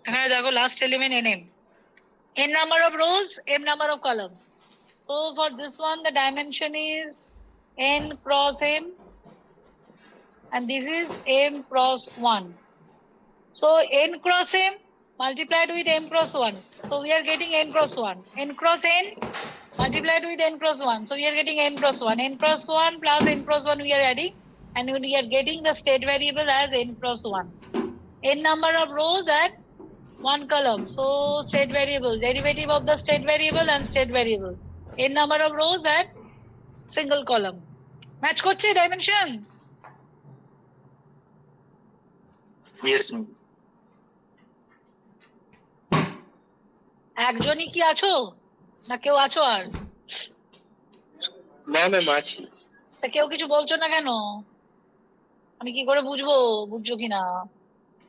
এখানে দেখো last element nm, n number of rows, m number of columns. So for this one the dimension is n cross m and this is m cross 1. So n cross m multiplied with m cross 1, so we are getting n cross 1. N cross n multiplied with n cross 1, so we are getting n cross 1. N cross 1 plus n cross 1 we are adding, and we are getting the state variable as n cross 1. N number of rows and 1 column, so state variable, derivative of the state variable and state variable, n number of rows and single column. Match করছে dimension? yes ma'am একজনই কি আছো না কেউ আছো আর? না ma'am আছি। তা কেউ কিছু বলছো না কেন? আমি কি করে বুঝবো বুঝছো কিনা?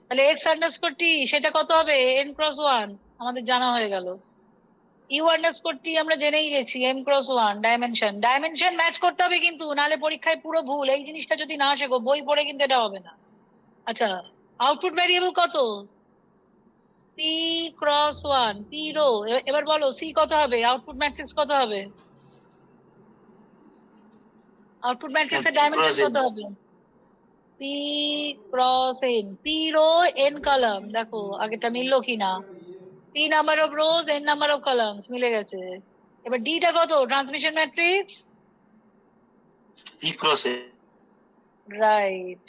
তাহলে x আন্ডারস্কোর t সেটা কত হবে? n ক্রস 1 আমাদের জানা হয়ে গেল। u আন্ডারস্কোর t আমরা জেনেই গেছি, m ক্রস 1 ডাইমেনশন ম্যাচ করতে হবে কিন্তু, নালে পরীক্ষায় পুরো ভুল। এই জিনিসটা যদি না শেখো বই পড়ে কিন্তু এটা হবে না। আচ্ছা, আউটপুট ভ্যারিয়েবল কত? p cross 1 p row. এবার বলো c কত হবে? আউটপুট ম্যাট্রিক্স কত হবে? আউটপুট ম্যাট্রিক্সের ডাইমেনশন কত হবে? p cross n, p row n column. দেখো আগেটা মিললো কিনা, p number of rows n number of columns, মিলে গেছে। এবার d টা কত? Transmission matrix, p cross n right.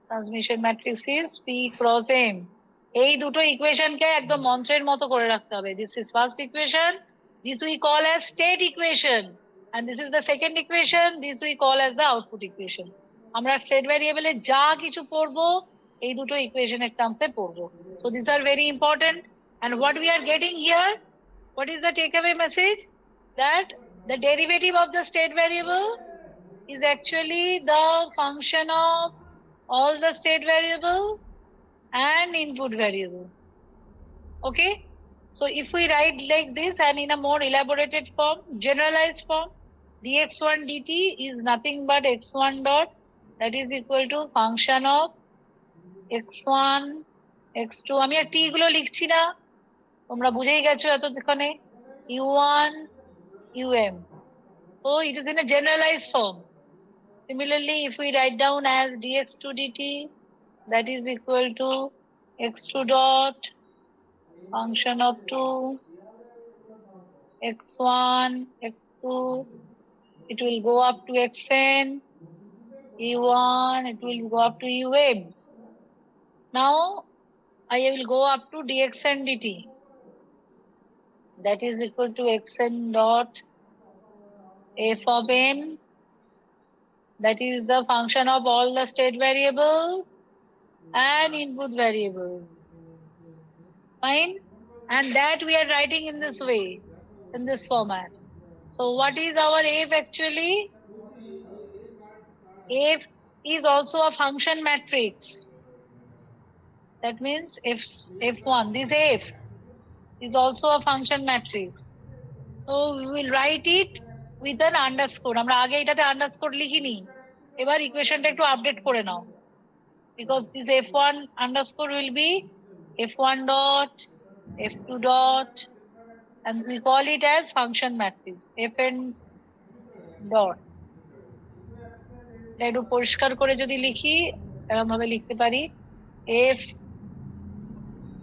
Transmission matrix is p cross m। এই দুটো ইকুয়েশনকে একদম মন্ত্রের মতো করে রাখতে হবে। This is first equation, this we call as state equation, and this is the second equation, this we call as the output equation. আমরা স্টেট ভ্যারিয়েবলে যা কিছু পড়বো এই দুটো ইকুয়েশনের টার্মসে পড়বো। So these are very important, and what we are getting here, what is the takeaway message? That the derivative of the state variable is actually the function of all the state variable and input variable. Okay, so if we write like this and in a more elaborated form, generalized form, dx1 dt is nothing but x1 dot, that is equal to function of x1 x2, আমি আর t গুলো লিখছি না, তোমরা বুঝেই গেছো এতক্ষণে, u1 um. So it is in a generalized form. Similarly, if we write down as dx2 dt, that is equal to x2 dot function of 2 x1 x2, it will go up to xn, e1 it will go up to um. Now I will go up to dxn dt, that is equal to xn dot f of n, that is the function of all the state variables and input variables. Fine, and that we are writing in this way, in this format. So what is our f actually? F is also a function matrix. That means f1, this f is also a function matrix. So we will write it with an underscore. আমরা আগে এটাতে underscore লিখিনি, এবার ইকুয়েশনটা একটু update করে নাও, because this f1 underscore will be f1 dot f2 dot, and we call it as function matrix fn dot. একটু পরিষ্কার করে যদি লিখি এরকম ভাবে লিখতে পারি, f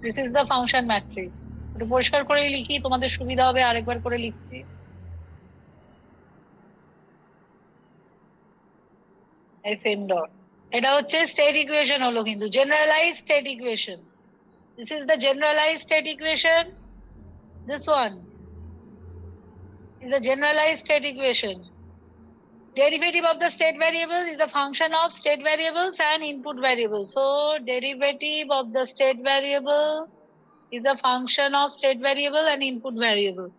This is the function matrix. একটু পরিষ্কার করে লিখি, তোমাদের সুবিধা হবে আরেকবার করে লিখতে। Fn dot, এটা হচ্ছে স্টেট ইকুয়েশন হলো, কিন্তু generalise state equation. This is the generalized state equation. This one is a generalized state equation. Derivative of the state variable is a function of state variables and input variables. So derivative of the state variable is a function of state variable and input variable.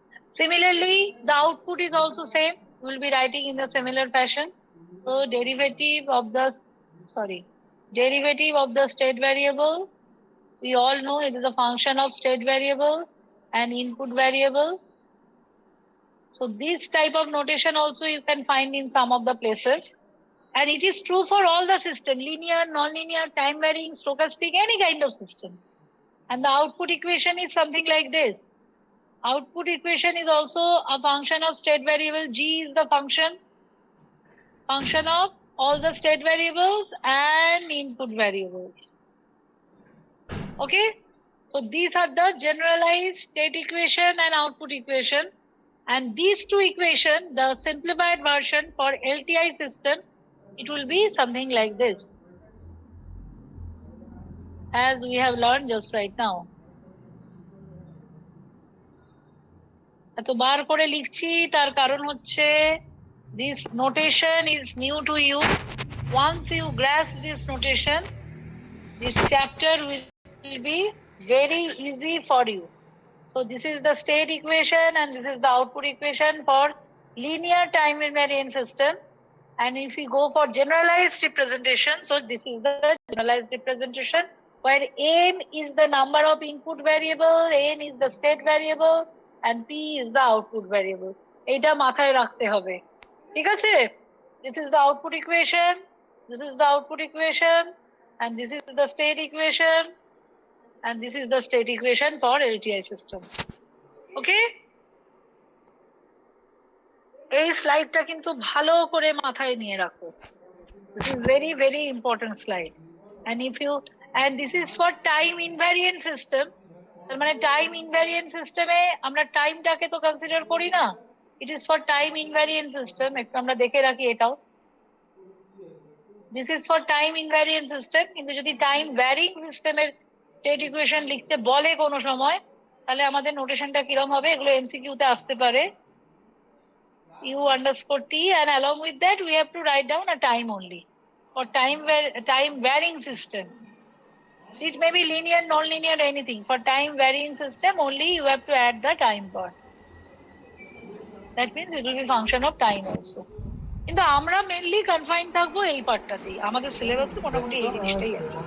Similarly, the output is also same. We will be writing in the similar fashion. So derivative of the state variable, we all know it is a function of state variable and input variable. So this type of notation also you can find in some of the places. And it is true for all the system, linear, non-linear, time varying, stochastic, any kind of system. And the output equation is something like this. Output equation is also a function of state variable. G is the function of all the state variables and input variables. Okay, so these are the generalized state equation and output equation, and these two equation, the simplified version for LTI system, it will be something like this, as we have learned just right now. এত বার করে লিখছি তার কারণ হচ্ছে this notation is new to you. Once you grasp this notation, this chapter will be very easy for you. So this is the state equation and this is the output equation for linear time invariant system. And if we go for generalized representation, so this is the generalized representation where n is the number of input variable, n is the state variable, and p is the output variable. এটা মাথায় রাখতে হবে, ঠিক আছে? This is the output equation, this is the output equation, and this is the state equation, and this is the state equation for LTI system. Okay? এই স্লাইডটা কিন্তু ভালো করে মাথায় নিয়ে রাখো। This is very very important slide. And this is for time invariant system. তার মানে time invariant সিস্টেমে আমরা টাইমটাকে তো কনসিডার করি না। It is for time invariant system. একটু আমরা দেখে রাখি এটাও। This is for time invariant system. কিন্তু যদি টাইম ভ্যারিং সিস্টেমের স্টেট ইকুয়েশন লিখতে বলে কোনো সময়, তাহলে আমাদের নোটেশনটা কিরকম হবে, এগুলো এমসিকিউতে আসতে পারে। u underscore t, and along with that we have to write down a time only for time varying system. It may be linear, non-linear, anything. For time varying system only you have to add the time part. That means it will be function of time also. কিন্তু আমরা mainly confine থাকবো এই পার্টটাতেই, আমাদের সিলেবাসে মোটামুটি এই জিনিসটাই আছে।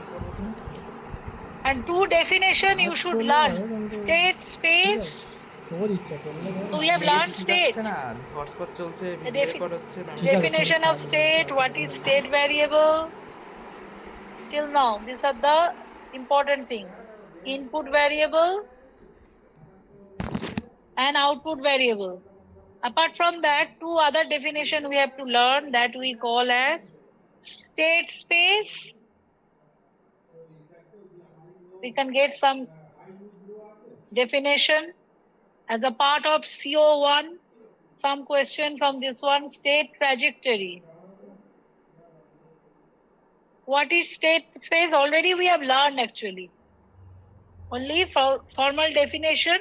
And two definition you should learn: state, space. So we have learned state. The definition of state, what is state variable. Till now, these are the important thing: input variable and output variable. Apart from that, two other definition we have to learn that we call as state space. We can get some definition as a part of CO1. Some question from this one: state trajectory. What is state space? Already we have learned actually. Only for formal definition.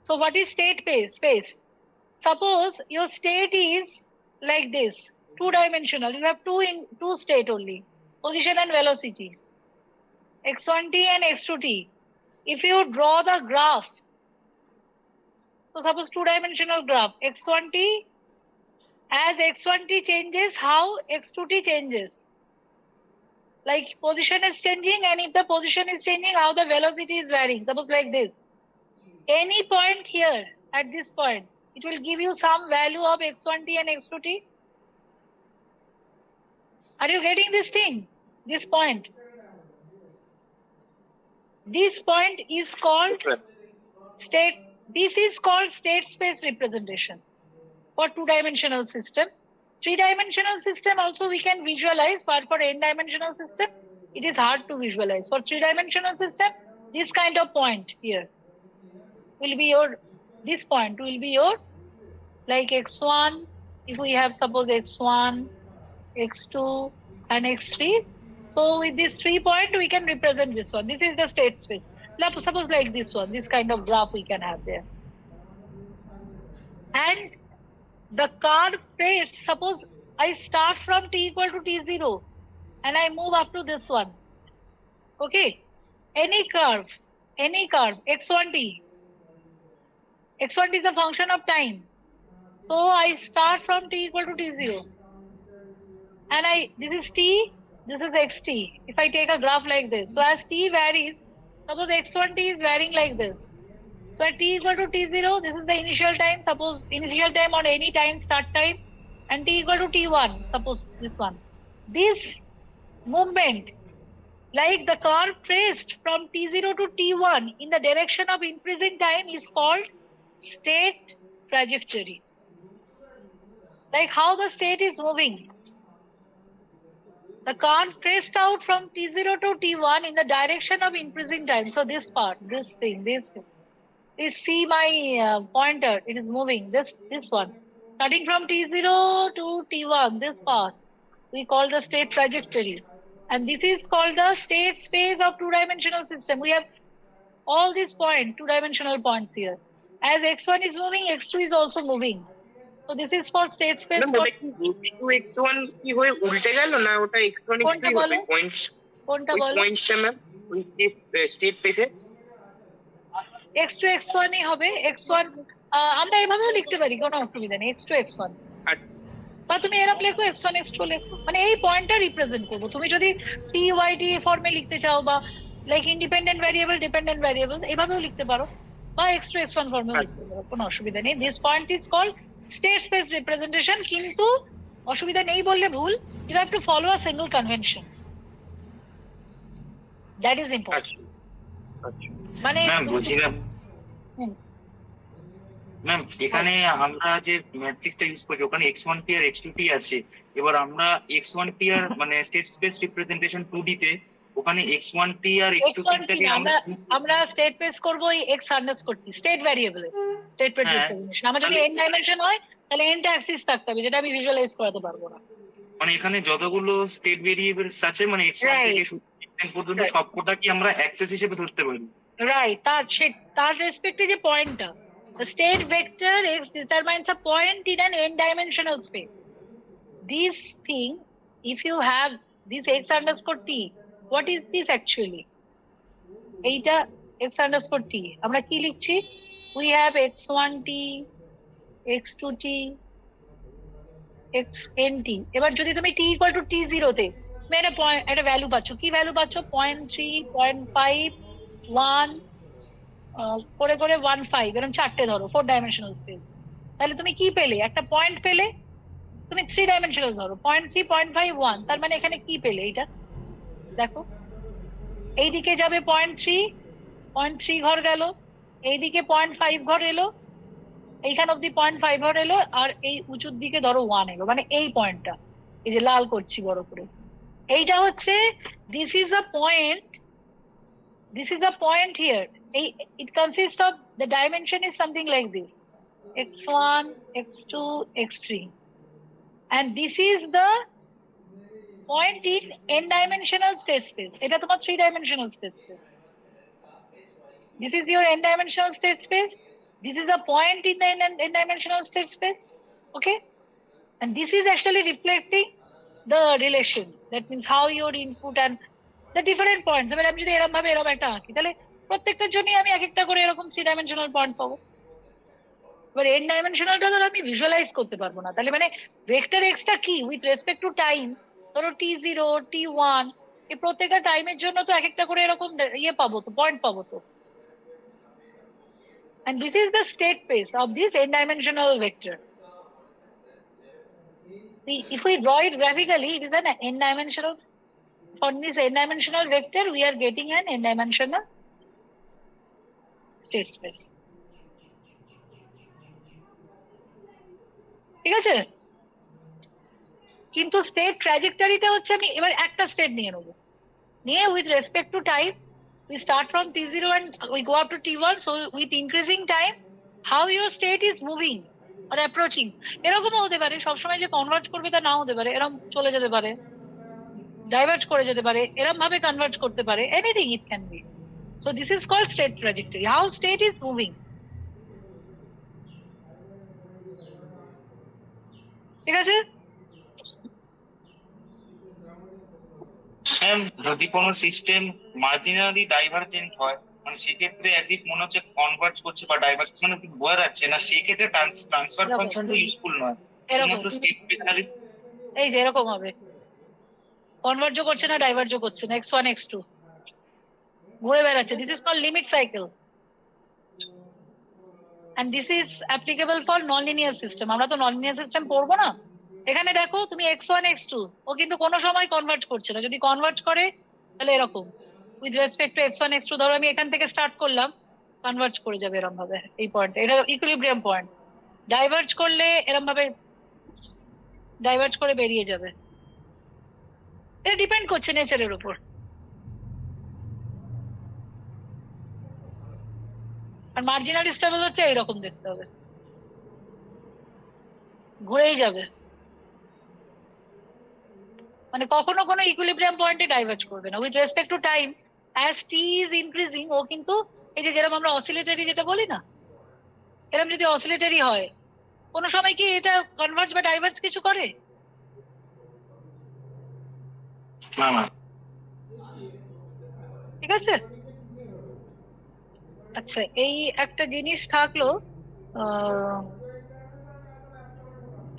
So what is state space? Suppose your state is like this, two-dimensional. You have two state only, position and velocity, x1t and x2t. If you draw the graph, so suppose two-dimensional graph, x1t, as x1t changes, how x2t changes. Like position is changing, and if the position is changing, how the velocity is varying. Suppose like this. Any point here, at this point, it will give you some value of x1t and x2t. Are you getting this thing? This point. This point is called state. This is called state space representation for two-dimensional system. Three-dimensional system also we can visualize, but for n-dimensional system, it is hard to visualize. For three-dimensional system, this kind of point here will be your, this point will be your like x1, if we have suppose x1, x2 and x3. So with this 3 point we can represent this one. This is the state space. Suppose like this one, this kind of graph we can have there. And the curve traced, suppose I start from t equal to t0 and I move up to this one. Okay, any curve, x1t. x1t is a function of time. So I start from t equal to t0. And this is t, this is xt. If I take a graph like this, so as t varies, suppose x1t is varying like this. So at t equal to t0, this is the initial time, suppose initial time on any time, start time, and t equal to t1, suppose this one. This movement, like the curve traced from t0 to t1 in the direction of increasing time, is called state trajectory. Like how the state is moving. The curve traced out from t0 to t1 in the direction of increasing time. So this part, this thing, this see my pointer, it is moving, this one. Starting from t0 to t1, this path, we call the state trajectory. And this is called the state space of two-dimensional system. We have all these points, two-dimensional points here. As x1 is moving, x2 is also moving. So this is for state space. x1 কি হয়ে উল্টে গেল না ওটা x1 কোনটা x2 বলো? হবে points কোনটা ওই বলো? পয়েন্টসটা ম্যাম ওই স্টেট পেসে x2 x1 ই হবে। x1 আমরা এভাবেও লিখতে পারি, কোনো অসুবিধা নেই। x2 x1 বা তুমি এরকম লেখো, x1 x2 লেখো, মানে এই পয়েন্টটা রিপ্রেজেন্ট করবো। তুমি যদি টি ওয়াই টি ফর্মে লিখতে চাও বা like independent variable dependent variable এভাবেও লিখতে পারো, বা x2 x1 ফর্মেও লিখতে পারো, কোনো অসুবিধা নেই। This point is called state space representation. কিন্তু অসুবিধা নেই বললে ভুল, you have to follow a single convention, that is important. মানে বুঝলাম ম্যাম, এখানে আমরা যে ম্যাট্রিক্সটা ইউজ করছি ওখানে x1t আর x2t আছে। এবার আমরা x1t আর মানে স্টেট স্পেস রিপ্রেজেন্টেশন 2d তে ওখানে x1t আর x2t টাকে আমরা স্টেট স্পেস করব এই x আন্ডারস্কোর t স্টেট ভ্যারিয়েবলে স্টেট স্পেস রিপ্রেজেন্টেশন। আমার যদি n ডাইমেনশন হয় তাহলে n টা অ্যাক্সিস থাকতে হবে, যেটা আমি ভিজুয়ালাইজ করাতে পারবো না। মানে এখানে যতগুলো স্টেট ভেরিয়েবলস আছে মানে x1 থেকে n পর্যন্ত সবকটা কি আমরা অ্যাক্সেস হিসেবে ধরতে পারি? রাইট, তার রেসপেক্টে যে পয়েন্টটা, the state vector x determines a point in an n-dimensional space. This thing, if you have this x underscore t, what is this actually? এইটা x underscore t, আমরা কি লিখছি? We have x1t, x2t, xnt. এবার যদি তুমি t equal to t0 তে তুমি একটা ভ্যালু পাচ্ছ, কি ভ্যালু পাচ্ছ? 0.3, 0.5, 1 করে করে 1.5 এরকম চারটে ধরো, 4 ডাইমেনশনাল স্পেস। তাহলে তুমি কি পেলে? একটা পয়েন্ট পেলে। তুমি 3 ডাইমেনশনাল ধরো, 0.3, 0.5, 1, তার মানে এখানে কি পেলে? এইটা দেখো, এইদিকে যাবে 0.3 ঘর গেল, এইদিকে 0.5 ঘর এলো, এইখান অব্দি 0.5 ঘর এলো, আর এই উঁচুর দিকে ধরো 1 এলো। মানে এই পয়েন্টটা, এই যে লাল করছি বড় করে, এইটা হচ্ছে this is a point, this is a point here. It consists of, the dimension is something like this: x1, x2, x3, and this is the point in n-dimensional state space. এটা তোমার 3-dimensional state space. This is your n-dimensional state space. This is a point in the n-dimensional state space. Okay, and this is actually reflecting the relation. That means how your input and the different points. এবার আমি যদি এরকম ভাবে এরকম একটা আঁকি, তাহলে প্রত্যেকটার জন্যই আমি এক একটা করে এরকম 3-dimensional পয়েন্ট পাবো। এবার n ডাইমেনশনালটা ধরো আমি ভিজুয়ালাইজ করতে পারবো না, তাহলে মানে ভেক্টর x টা কি উইথ রেসপেক্ট টু টাইম, ধরো t0, t1, এই প্রত্যেকটা টাইমের জন্য তো এক একটা করে এরকম ইয়ে পাবো তো, পয়েন্ট পাবো তো। and this is the state space of this n-dimensional vector. If we draw it graphically, it is an n-dimensional. For this n-dimensional vector, we are getting an n-dimensional state space. ঠিক আছে? কিন্তু state ট্র্যাজেক্টরিটা হচ্ছে, আমি এবার একটা state নিয়ে নেবো, নিয়ে with respect to time, we start from T0 and we go up to T1. So with increasing time, how your state is moving or approaching. এরকমও হতে পারে সবসময় যে কনভার্জ করবে তা নাও হতে পারে, এরকম চলে যেতে পারে, ডাইভার্জ করে যেতে পারে, এরকম ভাবে কনভার্জ করতে পারে, anything it can be. So this is called state trajectory, how state is moving. ঠিক আছে? ম্যাম যদি কোনো সিস্টেম মার্জিনালি ডাইভারজেন্ট হয় মানে সেক্ষেত্রে অ্যাজ ইফ মনে হচ্ছে কনভার্জ করছে বা ডাইভার্জ মানে বোঝা যাচ্ছে না, সেক্ষেত্রে ট্রান্সফার এরকম। ফাংশন তো ইউজফুল নয়। এরকম শুধুমাত্র স্টেট স্পেশালিস্ট এই যে এরকম হবে, কনভার্জও করছে না ডাইভার্জও করছে না, x1 x2 ঘুরে বেড়াচ্ছে। This is called limit cycle and this is applicable for non-linear system. আমরা তো non-linear system পড়বো না। এখানে দেখো তুমি x1 x2 ও কিন্তু কোনো সময় কনভার্জ করছে না, যদি কনভার্জ করে তাহলে এরকম with respect to x1 x2 ধরো আমি এখান থেকে স্টার্ট করলাম, কনভার্জ করে যাবে এরকম ভাবে এই পয়েন্ট, এটা ইকুইলিব্রিয়াম পয়েন্ট। ডাইভার্জ করলে এরকম ভাবে ডাইভার্জ করে বেরিয়ে যাবে, এটা ডিপেন্ড করছে নেচারের উপর। আর মার্জিনাল স্টেবল হচ্ছে এইরকম দেখতে হবে, ঘুরেই যাবে, মানে কখনো কোনো ইকুইলিব্রিয়াম পয়েন্টে ডাইভার্জ করবে না। With respect to time as t is increasing, ও কিন্তু এই যে যেরকম আমরা অসিলেটরি যেটা বলি না, এরকম যদি অসিলেটরি হয় কোনো সময় কি এটা কনভার্জ বা ডাইভার্জ কিছু করে? না না। ঠিক আছে, আচ্ছা এই একটা জিনিস থাকলো।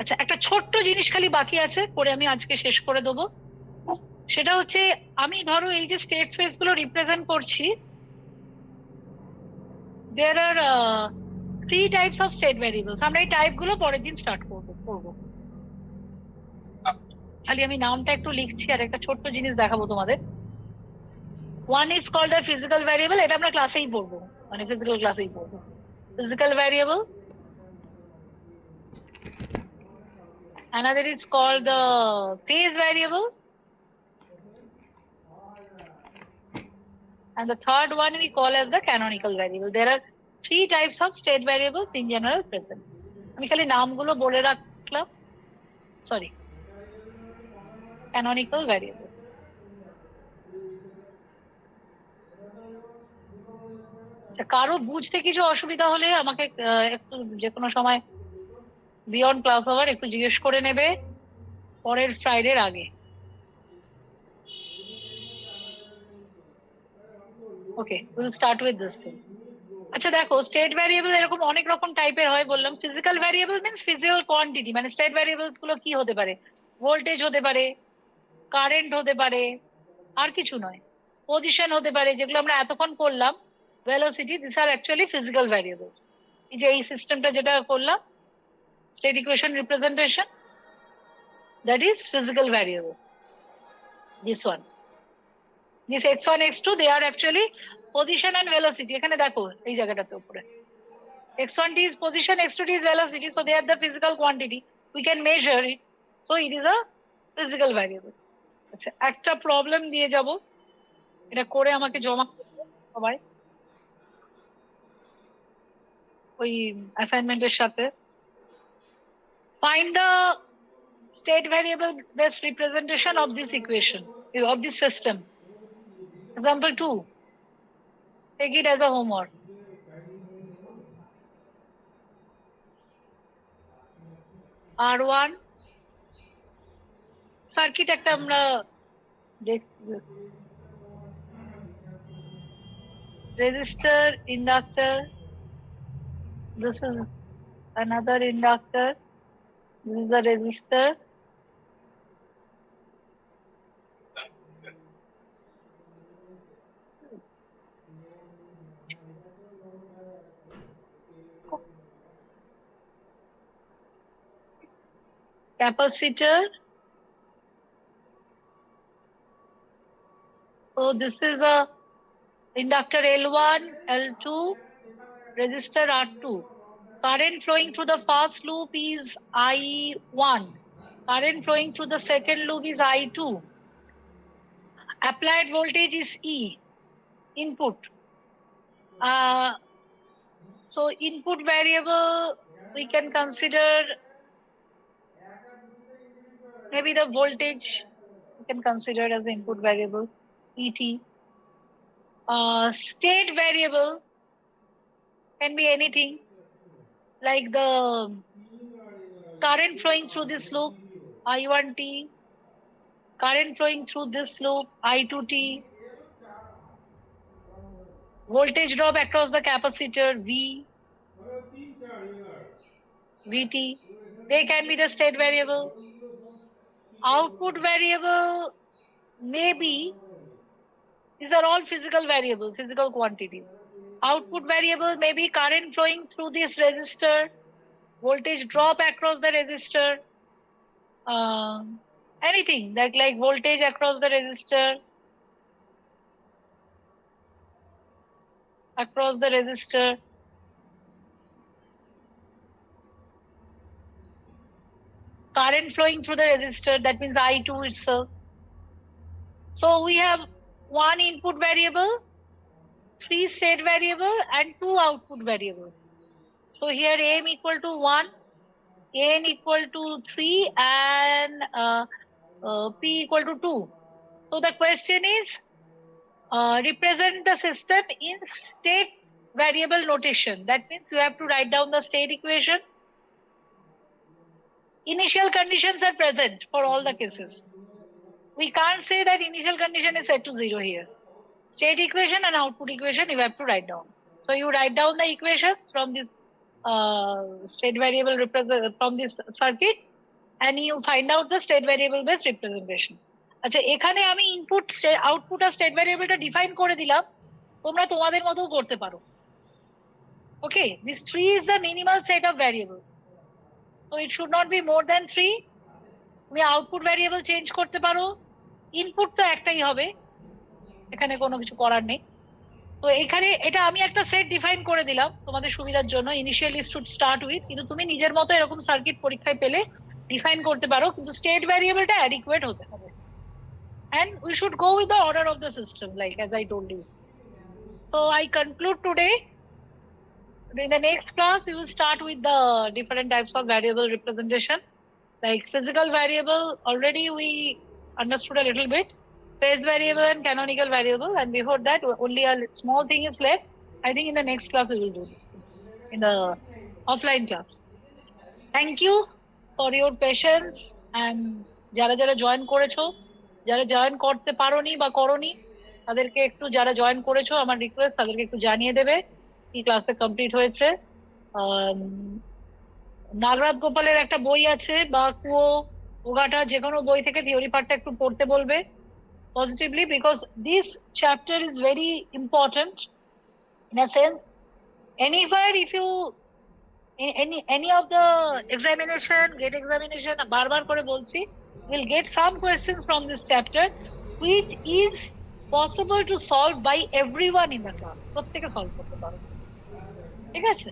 আচ্ছা একটা ছোট্ট জিনিস খালি বাকি আছে, পরে আমি আজকে শেষ করে দেবো। সেটা হচ্ছে আমি ধরো এই যে স্টেট স্পেস গুলো রিপ্রেজেন্ট করছি, দেয়ার আর 3 টাইপস অফ স্টেট ভ্যারিয়েবলস। আমরা এই টাইপ গুলো পরের দিন স্টার্ট করবো। খালি আমি নামটা একটু লিখছি আর একটা ছোট্ট জিনিস দেখাবো তোমাদের। One is called the physical variable, এটা আমরা ক্লাসেই পড়বো, মানে ফিজিক্যাল ক্লাসেই পড়বো। Physical variable. Another is called the phase variable. And the third one we call as the canonical variable. There are 3 types of state variables in general present. আমি খালি নামগুলো বলে রাখলাম, সরি। Canonical variable. আচ্ছা কারো বুঝতে কিছু অসুবিধা হলে আমাকে একটু যে কোনো সময় বিয়ন্ড ক্লাস আওয়ার একটু জিজ্ঞেস করে নেবে পরের ফ্রাইডের আগে। Okay, will start with this thing. আচ্ছা দেখো স্টেট ভ্যারিয়েবল এরকম অনেক রকম টাইপের হয় বললাম। Physical variable means physical quantity, মানে স্টেট ভ্যারিয়েবলস গুলো কি হতে পারে? ভোল্টেজ হতে পারে, কারেন্ট হতে পারে, আর কিছু নয়। পজিশন হতে পারে, যেগুলো আমরা এতক্ষণ করলাম, velocity, this are actually physical variables. এই যে এই সিস্টেমটা যেটা করলাম state equation representation, that is physical variable. This one, this x1 x2, they are actually position and velocity. এখানে দেখো এই জায়গাটাতে উপরে x1t is position, x2t is velocity, so they are the physical quantity, we can measure it, so it is a physical variable. আচ্ছা একটা problem দিয়ে যাব, এটা করে আমাকে জমা করতে সবাই ওই অ্যাসাইনমেন্টের সাথে। Find the state variable based representation of this equation, of this system. Example 2. Take it as a homework. R1 circuit একটা আমরা দেখছি, resistor, inductor, this is another inductor, this is a resistor, capacitor. So this is a inductor L1, L2, resistor R2. Current flowing through the first loop is I1. Current flowing through the second loop is I2. applied voltage is E, input. So input variable, we can consider maybe the voltage, we can consider as input variable, ET. State variable can be anything, like the current flowing through this loop, I1T, current flowing through this loop, I2T, voltage drop across the capacitor, V, Vt. They can be the state variable. Output variable, maybe, these are all physical variables, physical quantities. Output variable may be current flowing through this resistor, voltage drop across the resistor, anything like voltage across the resistor, current flowing through the resistor, that means I2 itself. So we have one input variable, three state variable, and two output variable. So here M equal to 1, N equal to 3, and P equal to 2. So the question is, represent the system in state variable notation. That means you have to write down the state equation. Initial conditions are present for all the cases. We can't say that initial condition is set to 0 here. State equation and output equation you have to write down. So you write down the equations from this state variable represent from this circuit, and you find out the state variable based representation. আচ্ছা, এখানে আমি input output আর state ভ্যারিয়েবলটা define করে দিলাম, তোমরা তোমাদের মতো করতে পারো। ওকে, this 3 is the minimal set of variables, so it should not be more than 3. তুমি আউটপুট ভ্যারিয়েবল চেঞ্জ করতে পারো, ইনপুট তো একটাই হবে, এখানে কোনো কিছু করার নেই। তো এখানে এটা আমি একটা সেট ডিফাইন করে দিলাম তোমাদের সুবিধার জন্য, ইনিশিয়ালি শুড স্টার্ট উইথ, কিন্তু তুমি নিজের মতো এরকম সার্কিট পরীক্ষায় পেলে ডিফাইন করতে পারো, কিন্তু স্টেট ভ্যারিয়েবলটা অ্যাডিকুয়েট হতে হবে। And we should go with the order of the system, like as I told you. So I conclude today. In the next class, we will start with the different types of variable representation. Like physical variable, already we understood a little bit. Phase variable and canonical variable, and before that, only a small thing is left. I think in the next class, we will do this in the offline class. Thank you for your patience, and যারা যারা join করেছো, যারা join করতে পারোনি বা করোনি, তাদেরকে একটু, যারা জয়েন করেছো আমার রিকোয়েস্ট তাদেরকে একটু জানিয়ে দেবে কি ক্লাসে কমপ্লিট হয়েছে। নাগরাজ গোপালের একটা বই আছে, বা কুয়ো ওগাটা, যে কোনো বই থেকে থিওরি পার্টটা একটু পড়তে বলবে positively, because this chapter is very important in a sense. Anywhere if you any of the examination, gate examination, barbar kore bolchi, will get some questions from this chapter which is possible to solve by everyone in the class. প্রত্যেকে solve করতে পারো, ঠিক আছে?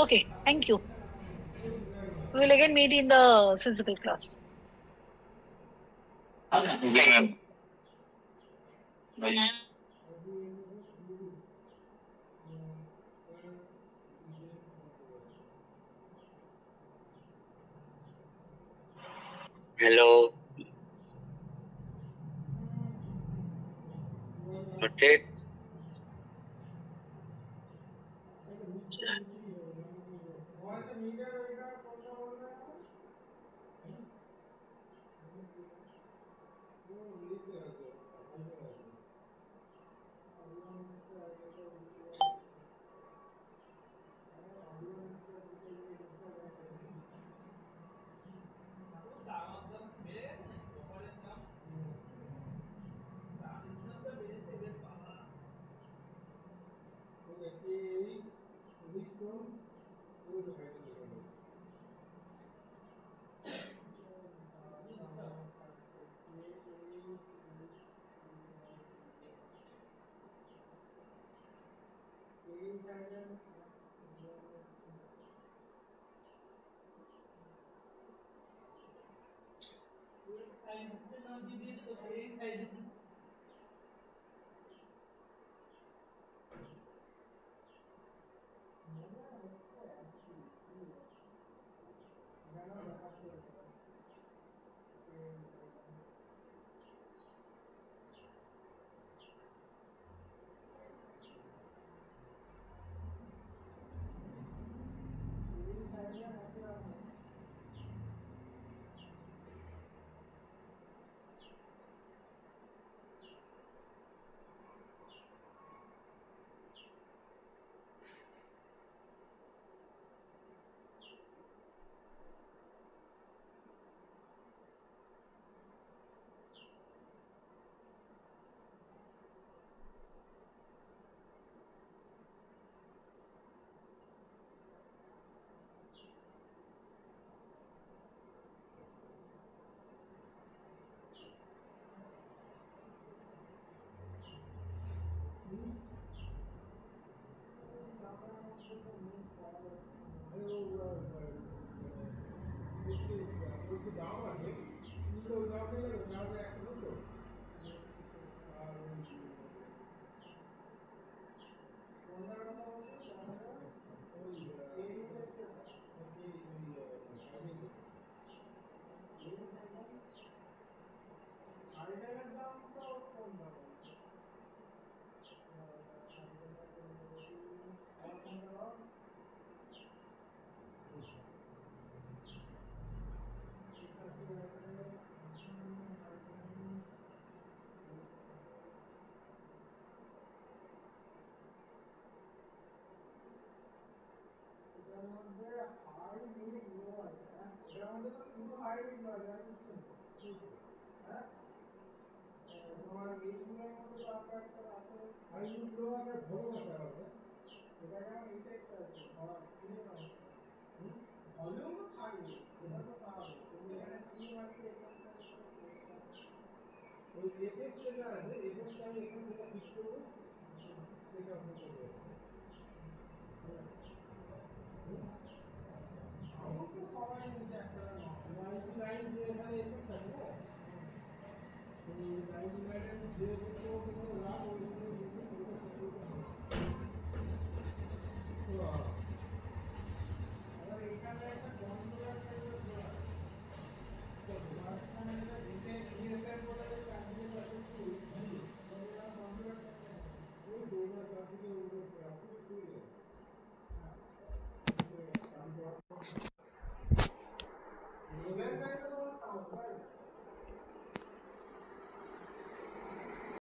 Okay, thank you. We will again meet in the physical class. G ma'am. Hello. Protect. ওই FX যেটা আছে FX আমি এখান থেকে ঠিক করবো সেটা আপনি করবেন আমি তো সবাই নিচে একটা 99 যে এখানে এফএক্স আছে না এই 99 এর যে কোনো লাভ ওই জন্য কিন্তু পুরো সেট করতে হবে তো